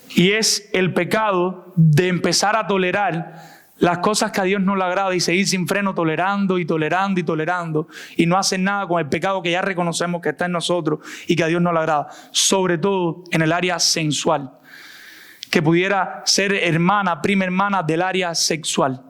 Y es el pecado de empezar a tolerar las cosas que a Dios no le agrada y seguir sin freno tolerando y tolerando y tolerando y no hacer nada con el pecado que ya reconocemos que está en nosotros y que a Dios no le agrada, sobre todo en el área sensual, que pudiera ser hermana, prima hermana del área sexual.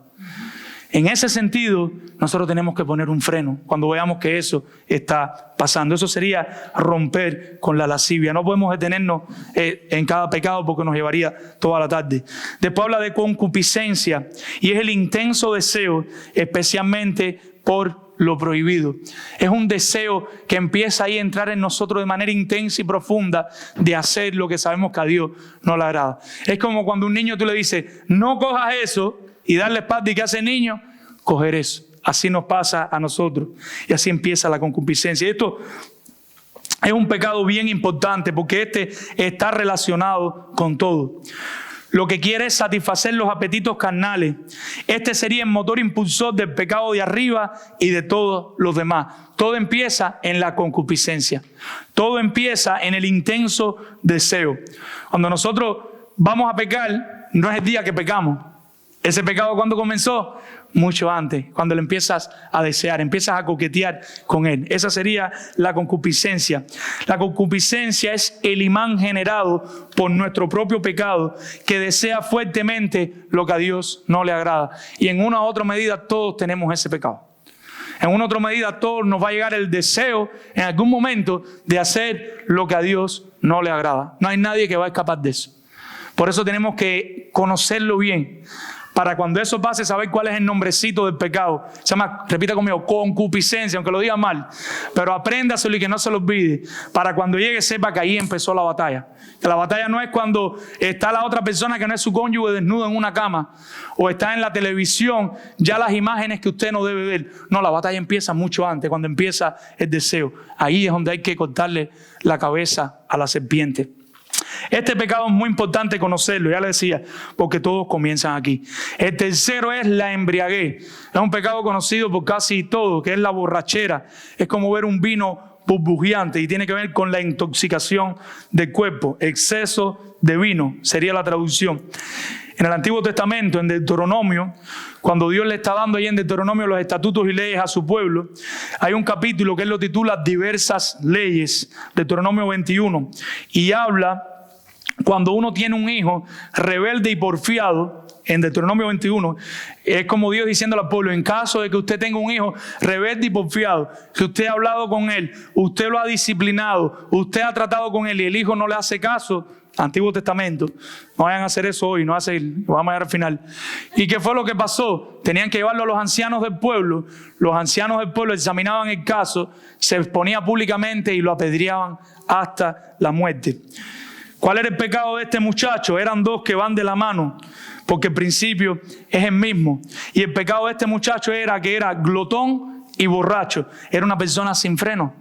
En ese sentido, nosotros tenemos que poner un freno cuando veamos que eso está pasando. Eso sería romper con la lascivia. No podemos detenernos en cada pecado porque nos llevaría toda la tarde. Después habla de concupiscencia y es el intenso deseo, especialmente por lo prohibido. Es un deseo que empieza ahí a entrar en nosotros de manera intensa y profunda de hacer lo que sabemos que a Dios no le agrada. Es como cuando a un niño tú le dices, no cojas eso, y darle espalda, ¿y qué hace el niño? Coger eso. Así nos pasa a nosotros. Y así empieza la concupiscencia. Y esto es un pecado bien importante porque este está relacionado con todo. Lo que quiere es satisfacer los apetitos carnales. Este sería el motor impulsor del pecado de arriba y de todos los demás. Todo empieza en la concupiscencia. Todo empieza en el intenso deseo. Cuando nosotros vamos a pecar, no es el día que pecamos. Ese pecado, ¿cuándo comenzó? Mucho antes, cuando le empiezas a desear, empiezas a coquetear con él. Esa sería la concupiscencia. La concupiscencia es el imán generado por nuestro propio pecado que desea fuertemente lo que a Dios no le agrada. Y en una u otra medida todos tenemos ese pecado. En una u otra medida a todos nos va a llegar el deseo en algún momento de hacer lo que a Dios no le agrada. No hay nadie que va a escapar de eso. Por eso tenemos que conocerlo bien. Para cuando eso pase, saber cuál es el nombrecito del pecado. Se llama, repita conmigo, concupiscencia, aunque lo diga mal. Pero apréndaselo y que no se lo olvide. Para cuando llegue, sepa que ahí empezó la batalla. Que la batalla no es cuando está la otra persona que no es su cónyuge desnudo en una cama. O está en la televisión, ya las imágenes que usted no debe ver. No, la batalla empieza mucho antes, cuando empieza el deseo. Ahí es donde hay que cortarle la cabeza a la serpiente. Este pecado es muy importante conocerlo, ya le decía, porque todos comienzan aquí. El tercero es la embriaguez. Es un pecado conocido por casi todos, que es la borrachera. Es como ver un vino burbujeante y tiene que ver con la intoxicación del cuerpo. Exceso de vino sería la traducción. En el Antiguo Testamento, en Deuteronomio, cuando Dios le está dando ahí en Deuteronomio los estatutos y leyes a su pueblo, hay un capítulo que él lo titula Diversas Leyes, Deuteronomio 21, y habla cuando uno tiene un hijo rebelde y porfiado. En Deuteronomio 21, es como Dios diciéndole al pueblo, en caso de que usted tenga un hijo rebelde y porfiado, que usted ha hablado con él, usted lo ha disciplinado, usted ha tratado con él y el hijo no le hace caso, Antiguo Testamento, no vayan a hacer eso hoy, no hacer, lo vamos a ver al final. ¿Y qué fue lo que pasó? Tenían que llevarlo a los ancianos del pueblo, los ancianos del pueblo examinaban el caso, se exponía públicamente y lo apedreaban hasta la muerte. ¿Cuál era el pecado de este muchacho? Eran dos que van de la mano, porque el principio es el mismo. Y el pecado de este muchacho era que era glotón y borracho. Era una persona sin freno.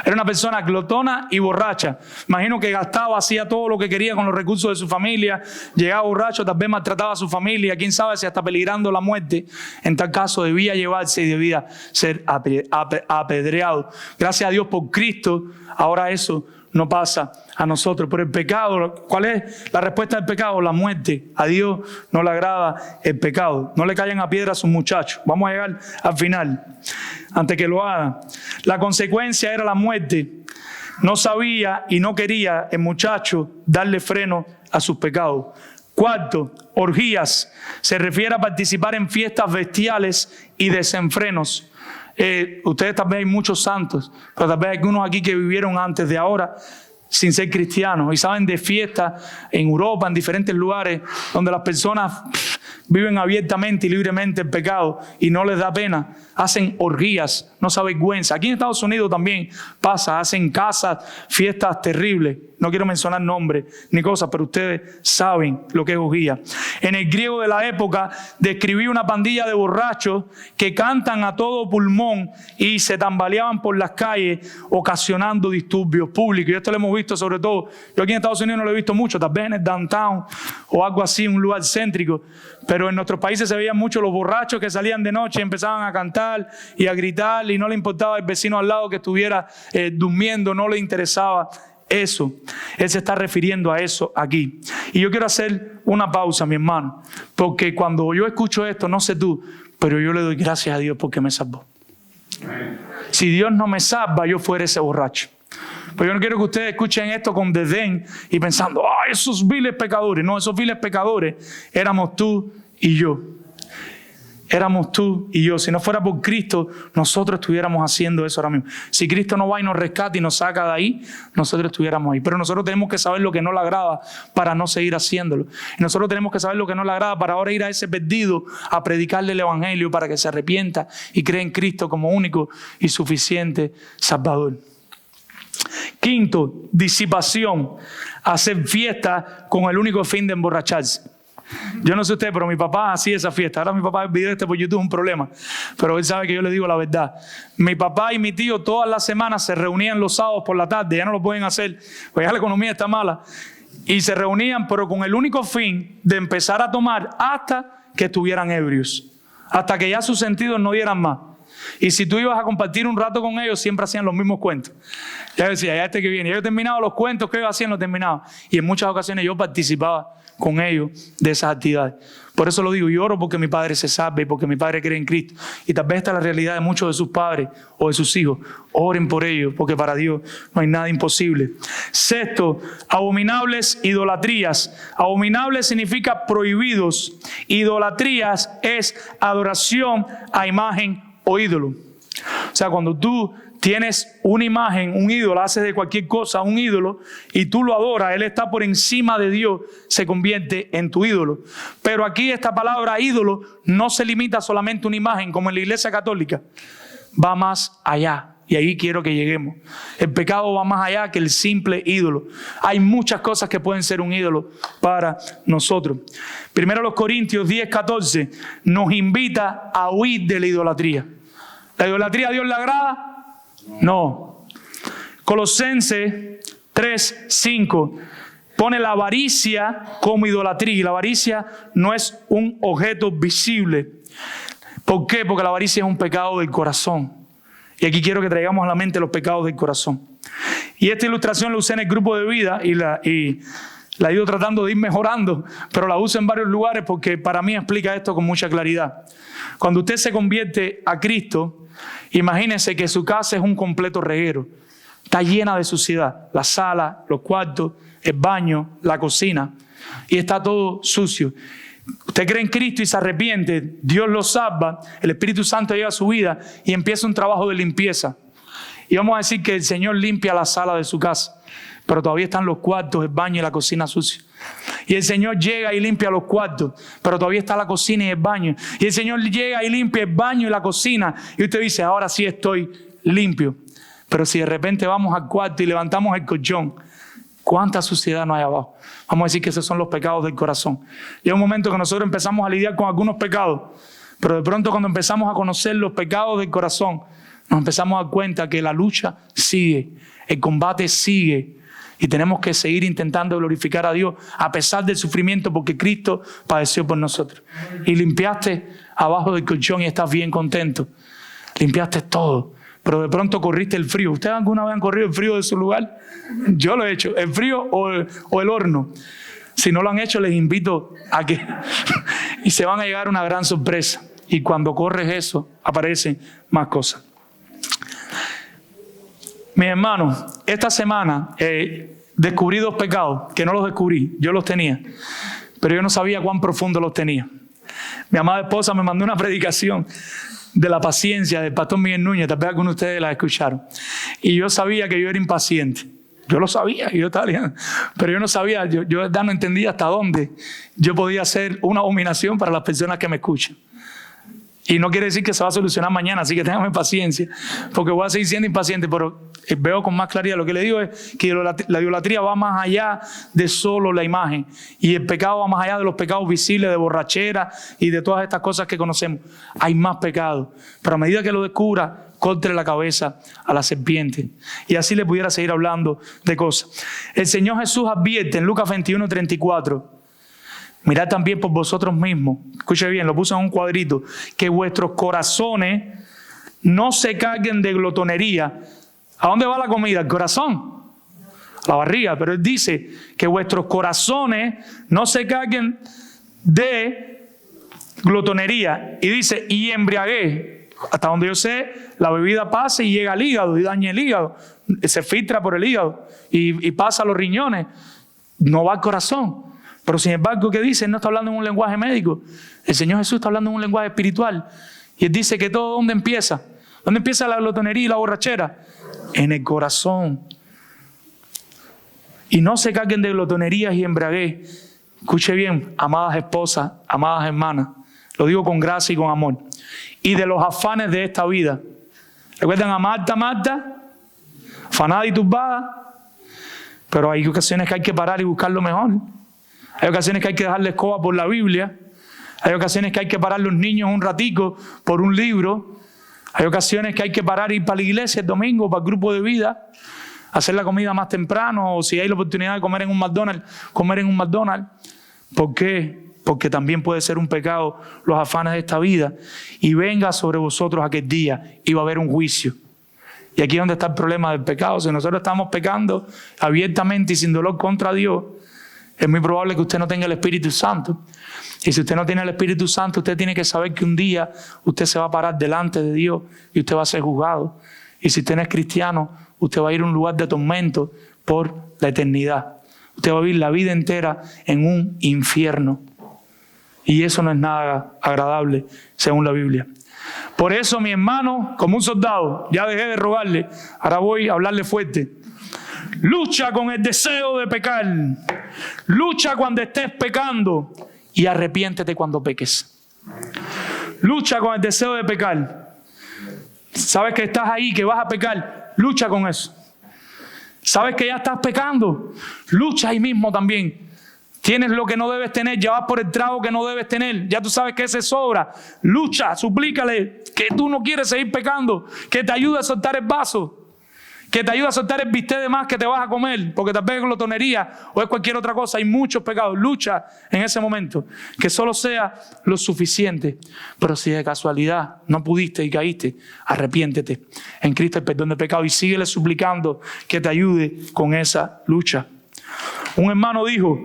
Era una persona glotona y borracha. Imagino que gastaba, hacía todo lo que quería con los recursos de su familia. Llegaba borracho, tal vez maltrataba a su familia. Quién sabe si hasta peligrando la muerte. En tal caso debía llevarse y debía ser apedreado. Gracias a Dios por Cristo, ahora eso no pasa a nosotros. Pero el pecado, ¿cuál es la respuesta del pecado? La muerte. A Dios no le agrada el pecado. No le caigan a piedra a sus muchachos. Vamos a llegar al final, antes que lo hagan. La consecuencia era la muerte. No sabía y no quería el muchacho darle freno a sus pecados. Cuarto, orgías. Se refiere a participar en fiestas bestiales y desenfrenos. Ustedes tal vez hay muchos santos, pero tal vez hay algunos aquí que vivieron antes de ahora sin ser cristianos y saben de fiestas en Europa, en diferentes lugares donde las personas viven abiertamente y libremente el pecado y no les da pena. Hacen orgías, no se avergüenza. Aquí en Estados Unidos también pasa, hacen casas, fiestas terribles. No quiero mencionar nombres ni cosas, pero ustedes saben lo que es orgía. En el griego de la época describía una pandilla de borrachos que cantan a todo pulmón y se tambaleaban por las calles ocasionando disturbios públicos. Y esto lo hemos visto sobre todo, yo aquí en Estados Unidos no lo he visto mucho, tal vez en el downtown o algo así, un lugar céntrico, pero en nuestros países se veían mucho los borrachos que salían de noche y empezaban a cantar y a gritar y no le importaba el vecino al lado que estuviera durmiendo, no le interesaba eso. Él se está refiriendo a eso aquí. Y yo quiero hacer una pausa, mi hermano, porque cuando yo escucho esto, no sé tú, pero yo le doy gracias a Dios porque me salvó. Si Dios no me salva, yo fuera ese borracho. Pero yo no quiero que ustedes escuchen esto con desdén y pensando, ¡ay, esos viles pecadores! No, esos viles pecadores éramos tú y yo. Éramos tú y yo. Si no fuera por Cristo, nosotros estuviéramos haciendo eso ahora mismo. Si Cristo no va y nos rescata y nos saca de ahí, nosotros estuviéramos ahí. Pero nosotros tenemos que saber lo que no le agrada para no seguir haciéndolo. Y nosotros tenemos que saber lo que no le agrada para ahora ir a ese perdido a predicarle el evangelio para que se arrepienta y cree en Cristo como único y suficiente Salvador. Quinto, disipación. Hacer fiesta con el único fin de emborracharse. Yo no sé usted, pero mi papá hacía esa fiesta. Ahora mi papá, el video por YouTube es un problema, pero él sabe que yo le digo la verdad. Mi papá y mi tío todas las semanas se reunían los sábados por la tarde. Ya no lo pueden hacer, pues ya la economía está mala. Y se reunían, pero con el único fin de empezar a tomar hasta que estuvieran ebrios, hasta que ya sus sentidos no dieran más. Y si tú ibas a compartir un rato con ellos, siempre hacían los mismos cuentos. Ya decía, ya que viene. Yo terminaba los cuentos que ellos hacían, los terminaba. Y en muchas ocasiones yo participaba con ellos de esas actividades. Por eso lo digo, y oro porque mi padre se salve y porque mi padre cree en Cristo. Y tal vez esta es la realidad de muchos de sus padres o de sus hijos. Oren por ellos, porque para Dios no hay nada imposible. Sexto, abominables idolatrías. Abominables significa prohibidos. Idolatrías es adoración a imagen o ídolo. O sea, cuando tú tienes una imagen, un ídolo, haces de cualquier cosa un ídolo y tú lo adoras, él está por encima de Dios, se convierte en tu ídolo. Pero aquí esta palabra ídolo no se limita solamente a una imagen como en la Iglesia Católica, va más allá. Y ahí quiero que lleguemos. El pecado va más allá que el simple ídolo. Hay muchas cosas que pueden ser un ídolo para nosotros. Primero los Corintios 10:14 nos invita a huir de la idolatría. ¿La idolatría a Dios le agrada? No. Colosenses 3:5 pone la avaricia como idolatría. Y la avaricia no es un objeto visible. ¿Por qué? Porque la avaricia es un pecado del corazón. Y aquí quiero que traigamos a la mente los pecados del corazón. Y esta ilustración la usé en el grupo de vida y la he ido tratando de ir mejorando, pero la uso en varios lugares porque para mí explica esto con mucha claridad. Cuando usted se convierte a Cristo, imagínese que su casa es un completo reguero. Está llena de suciedad. La sala, los cuartos, el baño, la cocina. Y está todo sucio. Usted cree en Cristo y se arrepiente, Dios lo salva, el Espíritu Santo llega a su vida y empieza un trabajo de limpieza. Y vamos a decir que el Señor limpia la sala de su casa, pero todavía están los cuartos, el baño y la cocina sucios. Y el Señor llega y limpia los cuartos, pero todavía está la cocina y el baño. Y el Señor llega y limpia el baño y la cocina. Y usted dice, ahora sí estoy limpio. Pero si de repente vamos al cuarto y levantamos el colchón, ¿cuánta suciedad no hay abajo? Vamos a decir que esos son los pecados del corazón. Llega un momento que nosotros empezamos a lidiar con algunos pecados, pero de pronto cuando empezamos a conocer los pecados del corazón, nos empezamos a dar cuenta que la lucha sigue, el combate sigue. Y tenemos que seguir intentando glorificar a Dios a pesar del sufrimiento, porque Cristo padeció por nosotros. Y limpiaste abajo del colchón y estás bien contento. Limpiaste todo, pero de pronto corriste el frío. ¿Ustedes alguna vez han corrido el frío de su lugar? Yo lo he hecho, el frío o el horno. Si no lo han hecho, les invito a que... y se van a llegar a una gran sorpresa. Y cuando corres eso, aparecen más cosas. Mis hermanos, esta semana descubrí 2 pecados, que no los descubrí, yo los tenía, pero yo no sabía cuán profundo los tenía. Mi amada esposa me mandó una predicación de la paciencia del pastor Miguel Núñez, tal vez algunos de ustedes la escucharon, y yo sabía que yo era impaciente. Yo lo sabía, pero yo no sabía, yo de verdad no entendía hasta dónde yo podía ser una abominación para las personas que me escuchan. Y no quiere decir que se va a solucionar mañana, así que ténganme paciencia, porque voy a seguir siendo impaciente, pero veo con más claridad. Lo que le digo es que la idolatría va más allá de solo la imagen, y el pecado va más allá de los pecados visibles, de borrachera y de todas estas cosas que conocemos. Hay más pecados, pero a medida que lo descubra, córtele la cabeza a la serpiente. Y así le pudiera seguir hablando de cosas. El Señor Jesús advierte en Lucas 21:34. Mirad también por vosotros mismos, escuche bien, lo puse en un cuadrito, que vuestros corazones no se carguen de glotonería. ¿A dónde va la comida? ¿El corazón? A la barriga. Pero él dice que vuestros corazones no se carguen de glotonería. Y dice, y embriaguez. Hasta donde yo sé, la bebida pasa y llega al hígado y daña el hígado. Se filtra por el hígado y pasa a los riñones. No va al corazón. Pero sin embargo, ¿qué dice? Él no está hablando en un lenguaje médico. El Señor Jesús está hablando en un lenguaje espiritual. Y Él dice que todo, ¿dónde empieza? ¿Dónde empieza la glotonería y la borrachera? En el corazón. Y no se carguen de glotonerías y embriaguez. Escuche bien, amadas esposas, amadas hermanas. Lo digo con gracia y con amor. Y de los afanes de esta vida. ¿Recuerdan a Marta? Afanada y turbada. Pero hay ocasiones que hay que parar y buscar lo mejor. Hay ocasiones que hay que dejarle escoba por la Biblia. Hay ocasiones que hay que parar los niños un ratico por un libro. Hay ocasiones que hay que parar y ir para la iglesia el domingo, para el grupo de vida, hacer la comida más temprano, o si hay la oportunidad de comer en un McDonald's, comer en un McDonald's. ¿Por qué? Porque también puede ser un pecado los afanes de esta vida. Y venga sobre vosotros aquel día y va a haber un juicio. Y aquí es donde está el problema del pecado. Si nosotros estamos pecando abiertamente y sin dolor contra Dios, es muy probable que usted no tenga el Espíritu Santo. Y si usted no tiene el Espíritu Santo, usted tiene que saber que un día usted se va a parar delante de Dios y usted va a ser juzgado. Y si usted no es cristiano, usted va a ir a un lugar de tormento por la eternidad. Usted va a vivir la vida entera en un infierno. Y eso no es nada agradable, según la Biblia. Por eso, mi hermano, como un soldado, ya dejé de rogarle, ahora voy a hablarle fuerte. Lucha con el deseo de pecar. Lucha cuando estés pecando y arrepiéntete cuando peques. Lucha con el deseo de pecar. Sabes que estás ahí, que vas a pecar. Lucha con eso. Sabes que ya estás pecando. Lucha ahí mismo también. Tienes lo que no debes tener, ya vas por el trago que no debes tener. Ya tú sabes que ese sobra. Lucha, suplícale que tú no quieres seguir pecando, que te ayude a soltar el vaso, que te ayuda a soltar el bistec de más que te vas a comer, porque tal vez es glotonería o es cualquier otra cosa. Hay muchos pecados. Lucha en ese momento, que solo sea lo suficiente. Pero si de casualidad no pudiste y caíste, arrepiéntete en Cristo el perdón de pecado y síguele suplicando que te ayude con esa lucha. Un hermano dijo,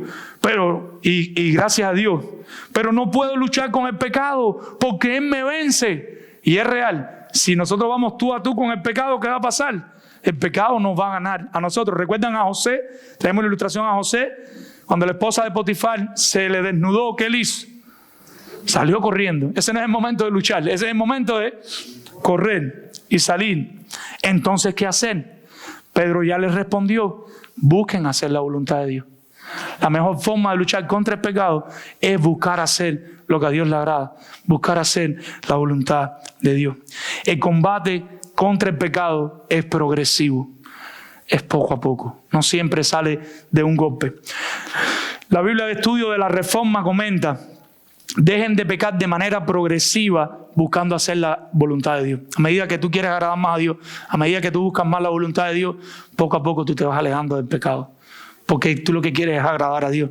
y gracias a Dios, pero no puedo luchar con el pecado porque Él me vence. Y es real. Si nosotros vamos tú a tú con el pecado, ¿qué va a pasar? El pecado nos va a ganar a nosotros. ¿Recuerdan a José? Traemos la ilustración a José. Cuando la esposa de Potifar se le desnudó, ¿qué él hizo? Salió corriendo. Ese no es el momento de luchar. Ese es el momento de correr y salir. Entonces, ¿qué hacer? Pedro ya les respondió: busquen hacer la voluntad de Dios. La mejor forma de luchar contra el pecado es buscar hacer lo que a Dios le agrada. Buscar hacer la voluntad de Dios. El combate contra el pecado es progresivo, es poco a poco, no siempre sale de un golpe. La Biblia de Estudio de la Reforma comenta dejen de pecar de manera progresiva buscando hacer la voluntad de Dios. A medida que tú quieres agradar más a Dios, a medida que tú buscas más la voluntad de Dios, poco a poco tú te vas alejando del pecado. Porque tú lo que quieres es agradar a Dios.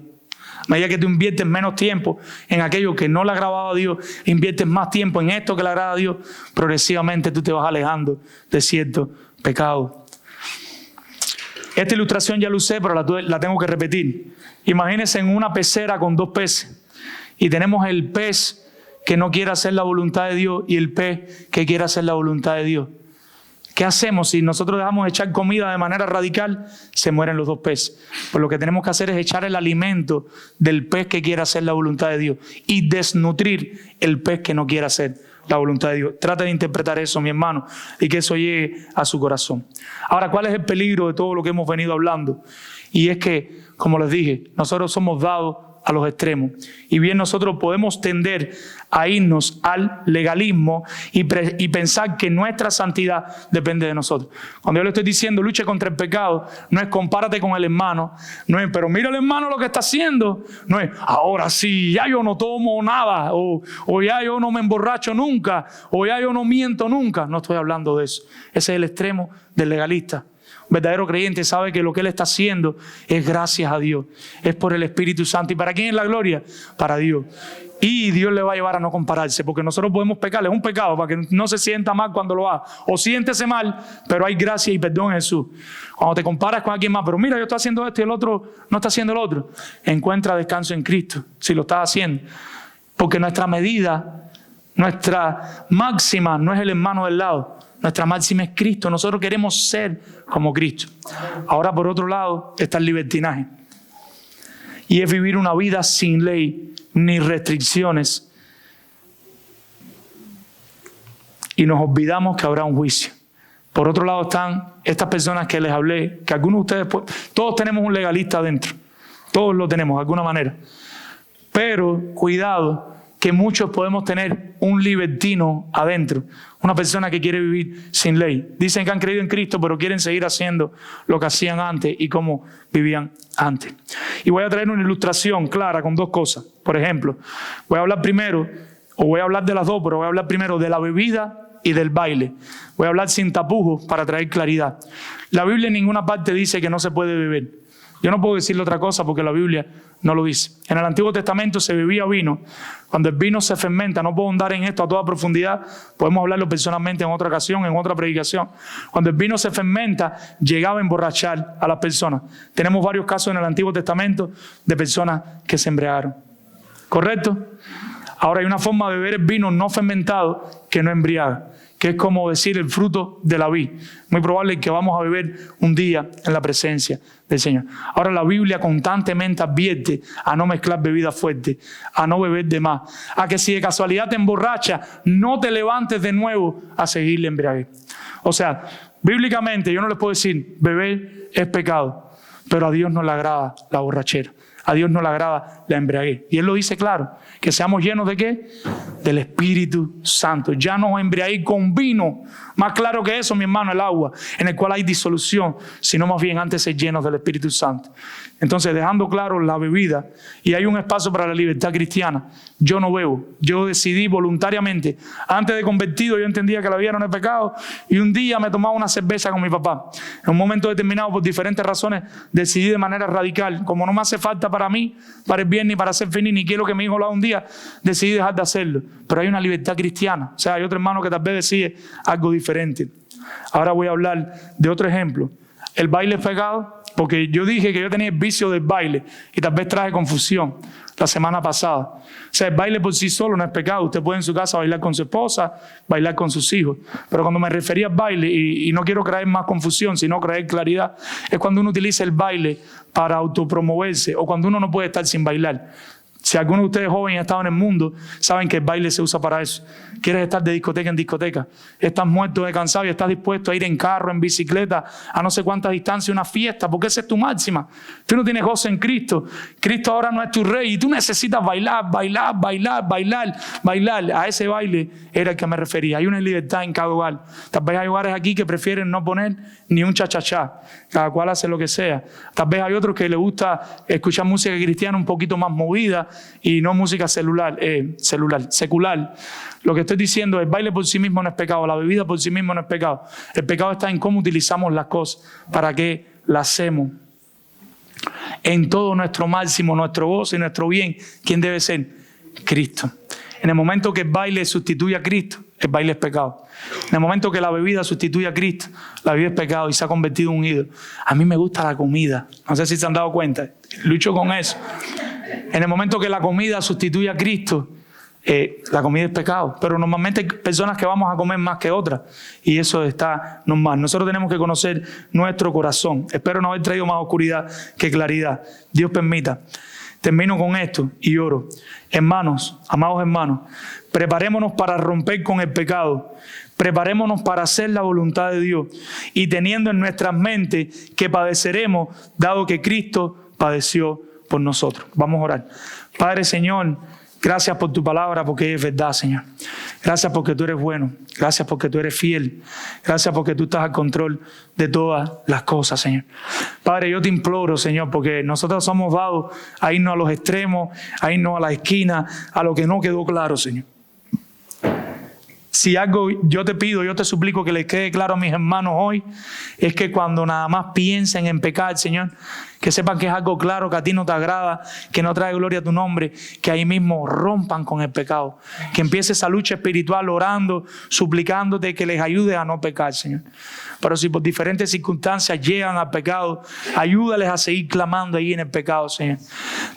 A medida que tú inviertes menos tiempo en aquello que no le agradaba a Dios, inviertes más tiempo en esto que le agrada a Dios, progresivamente tú te vas alejando de cierto pecado. Esta ilustración ya la usé, pero la tengo que repetir. Imagínense en una pecera con 2 peces. Y tenemos el pez que no quiere hacer la voluntad de Dios y el pez que quiere hacer la voluntad de Dios. ¿Qué hacemos? Si nosotros dejamos de echar comida de manera radical, se mueren los 2 peces. Pues lo que tenemos que hacer es echar el alimento del pez que quiere hacer la voluntad de Dios y desnutrir el pez que no quiere hacer la voluntad de Dios. Trata de interpretar eso, mi hermano, y que eso llegue a su corazón. Ahora, ¿cuál es el peligro de todo lo que hemos venido hablando? Y es que, como les dije, nosotros somos dados a los extremos. Y bien nosotros podemos tender a irnos al legalismo y pensar que nuestra santidad depende de nosotros. Cuando yo le estoy diciendo luche contra el pecado, no es compárate con el hermano, no es pero mira el hermano lo que está haciendo, no es ahora sí, ya yo no tomo nada, o ya yo no me emborracho nunca, o ya yo no miento nunca. No estoy hablando de eso. Ese es el extremo del legalista. Un verdadero creyente sabe que lo que él está haciendo es gracias a Dios, es por el Espíritu Santo. ¿Y para quién es la gloria? Para Dios. Y Dios le va a llevar a no compararse, porque nosotros podemos pecar, es un pecado para que no se sienta mal cuando lo haga, o siéntese mal, pero hay gracia y perdón en Jesús. Cuando te comparas con alguien más, pero mira, yo estoy haciendo esto y el otro no está haciendo lo otro, encuentra descanso en Cristo, si lo estás haciendo, porque nuestra medida, nuestra máxima no es el hermano del lado. Nuestra máxima es Cristo. Nosotros queremos ser como Cristo. Ahora, por otro lado, está el libertinaje. Y es vivir una vida sin ley ni restricciones. Y nos olvidamos que habrá un juicio. Por otro lado están estas personas que les hablé, que algunos de ustedes, todos tenemos un legalista adentro. Todos lo tenemos de alguna manera. Pero cuidado, que muchos podemos tener un libertino adentro, una persona que quiere vivir sin ley. Dicen que han creído en Cristo, pero quieren seguir haciendo lo que hacían antes y cómo vivían antes. Y voy a traer una ilustración clara con 2 cosas. Por ejemplo, voy a hablar de las dos, pero voy a hablar primero de la bebida y del baile. Voy a hablar sin tapujos para traer claridad. La Biblia en ninguna parte dice que no se puede beber. Yo no puedo decirle otra cosa porque la Biblia no lo dice. En el Antiguo Testamento se bebía vino. Cuando el vino se fermenta, no puedo andar en esto a toda profundidad, podemos hablarlo personalmente en otra ocasión, en otra predicación. Cuando el vino se fermenta, llegaba a emborrachar a las personas. Tenemos varios casos en el Antiguo Testamento de personas que se embriagaron. ¿Correcto? Ahora hay una forma de beber el vino no fermentado que no embriaga, que es como decir el fruto de la vid. Muy probable que vamos a beber un día en la presencia del Señor. Ahora la Biblia constantemente advierte a no mezclar bebidas fuertes, a no beber de más, a que si de casualidad te emborracha, no te levantes de nuevo a seguir la embriaguez. O sea, bíblicamente yo no les puedo decir, beber es pecado, pero a Dios no le agrada la borrachera. A Dios no le agrada la embriaguez. Y Él lo dice claro, que seamos llenos ¿de qué? Del Espíritu Santo. Ya no os embriaguéis con vino. Más claro que eso, mi hermano, el agua, en el cual hay disolución, sino más bien antes ser llenos del Espíritu Santo. Entonces, dejando claro la bebida, y hay un espacio para la libertad cristiana. Yo no bebo. Yo decidí voluntariamente. Antes de convertido, yo entendía que la vida no era pecado, y un día me tomaba una cerveza con mi papá. En un momento determinado, por diferentes razones, decidí de manera radical, como no me hace falta para mí, para el bien, ni para ser feliz, ni quiero que mi hijo lo haga un día, decidí dejar de hacerlo. Pero hay una libertad cristiana. O sea, hay otro hermano que tal vez decide algo diferente. Ahora voy a hablar de otro ejemplo. ¿El baile es pecado? Porque yo dije que yo tenía el vicio del baile y tal vez traje confusión la semana pasada. O sea, el baile por sí solo no es pecado. Usted puede en su casa bailar con su esposa, bailar con sus hijos. Pero cuando me refería al baile, y no quiero traer más confusión, sino traer claridad, es cuando uno utiliza el baile para autopromoverse o cuando uno no puede estar sin bailar. Si alguno de ustedes jóvenes ha estado en el mundo, saben que el baile se usa para eso. Quieres estar de discoteca en discoteca. Estás muerto de cansado y estás dispuesto a ir en carro, en bicicleta, a no sé cuántas distancias, una fiesta, porque esa es tu máxima. Tú no tienes gozo en Cristo. Cristo ahora no es tu rey y tú necesitas bailar. A ese baile era el que me refería. Hay una libertad en cada hogar. Tal vez hay hogares aquí que prefieren no poner ni un cha-cha-cha. Cada cual hace lo que sea. Tal vez hay otros que les gusta escuchar música cristiana un poquito más movida, y no música secular. Lo que estoy diciendo, el baile por sí mismo no es pecado, la bebida por sí mismo no es pecado. El pecado está en cómo utilizamos las cosas, para qué las hacemos. En todo nuestro máximo, nuestro gozo y nuestro bien, ¿quién debe ser? Cristo. En el momento que el baile sustituye a Cristo, el baile es pecado. En el momento que la bebida sustituye a Cristo, la bebida es pecado y se ha convertido en un ídolo. A mí me gusta la comida. No sé si se han dado cuenta. Lucho con eso. En el momento que la comida sustituye a Cristo, la comida es pecado. Pero normalmente hay personas que vamos a comer más que otras. Y eso está normal. Nosotros tenemos que conocer nuestro corazón. Espero no haber traído más oscuridad que claridad. Dios permita. Termino con esto y oro. Hermanos, amados hermanos, preparémonos para romper con el pecado. Preparémonos para hacer la voluntad de Dios. Y teniendo en nuestras mentes que padeceremos, dado que Cristo padeció por nosotros. Vamos a orar. Padre, Señor, gracias por tu palabra, porque es verdad, Señor. Gracias porque tú eres bueno. Gracias porque tú eres fiel. Gracias porque tú estás al control de todas las cosas, Señor. Padre, yo te imploro, Señor, porque nosotros somos dados a irnos a los extremos, a irnos a la esquina, a lo que no quedó claro, Señor. Si algo yo te pido, yo te suplico que les quede claro a mis hermanos hoy, es que cuando nada más piensen en pecar, Señor, que sepan que es algo claro, que a ti no te agrada, que no trae gloria a tu nombre, que ahí mismo rompan con el pecado, que empiece esa lucha espiritual orando, suplicándote que les ayude a no pecar, Señor. Pero si por diferentes circunstancias llegan al pecado, ayúdales a seguir clamando ahí en el pecado, Señor.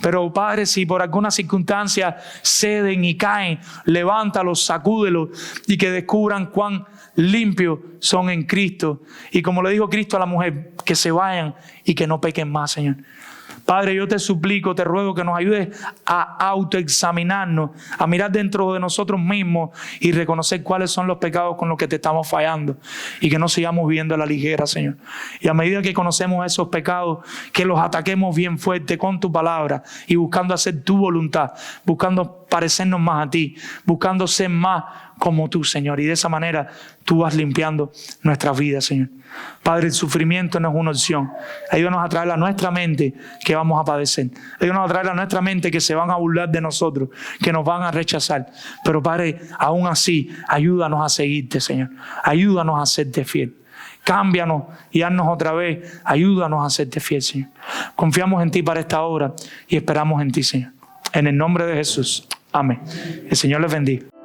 Pero Padre, si por alguna circunstancia ceden y caen, levántalos, sacúdelos y que descubran cuán limpios son en Cristo. Y como le dijo Cristo a la mujer, que se vayan y que no pequen más, Señor. Padre, yo te suplico, te ruego que nos ayudes a autoexaminarnos, a mirar dentro de nosotros mismos y reconocer cuáles son los pecados con los que te estamos fallando y que no sigamos viviendo a la ligera, Señor. Y a medida que conocemos esos pecados, que los ataquemos bien fuerte con tu palabra y buscando hacer tu voluntad, buscando parecernos más a ti, buscando ser más como tú, Señor. Y de esa manera tú vas limpiando nuestras vidas, Señor. Padre, el sufrimiento no es una opción. Ayúdanos a traer a nuestra mente que vamos a padecer. Ayúdanos a traer a nuestra mente que se van a burlar de nosotros, que nos van a rechazar. Pero Padre, aún así, ayúdanos a seguirte, Señor. Ayúdanos a serte fiel. Cámbianos y haznos otra vez. Ayúdanos a serte fiel, Señor. Confiamos en ti para esta obra y esperamos en ti, Señor. En el nombre de Jesús. Amén. El Señor les bendiga.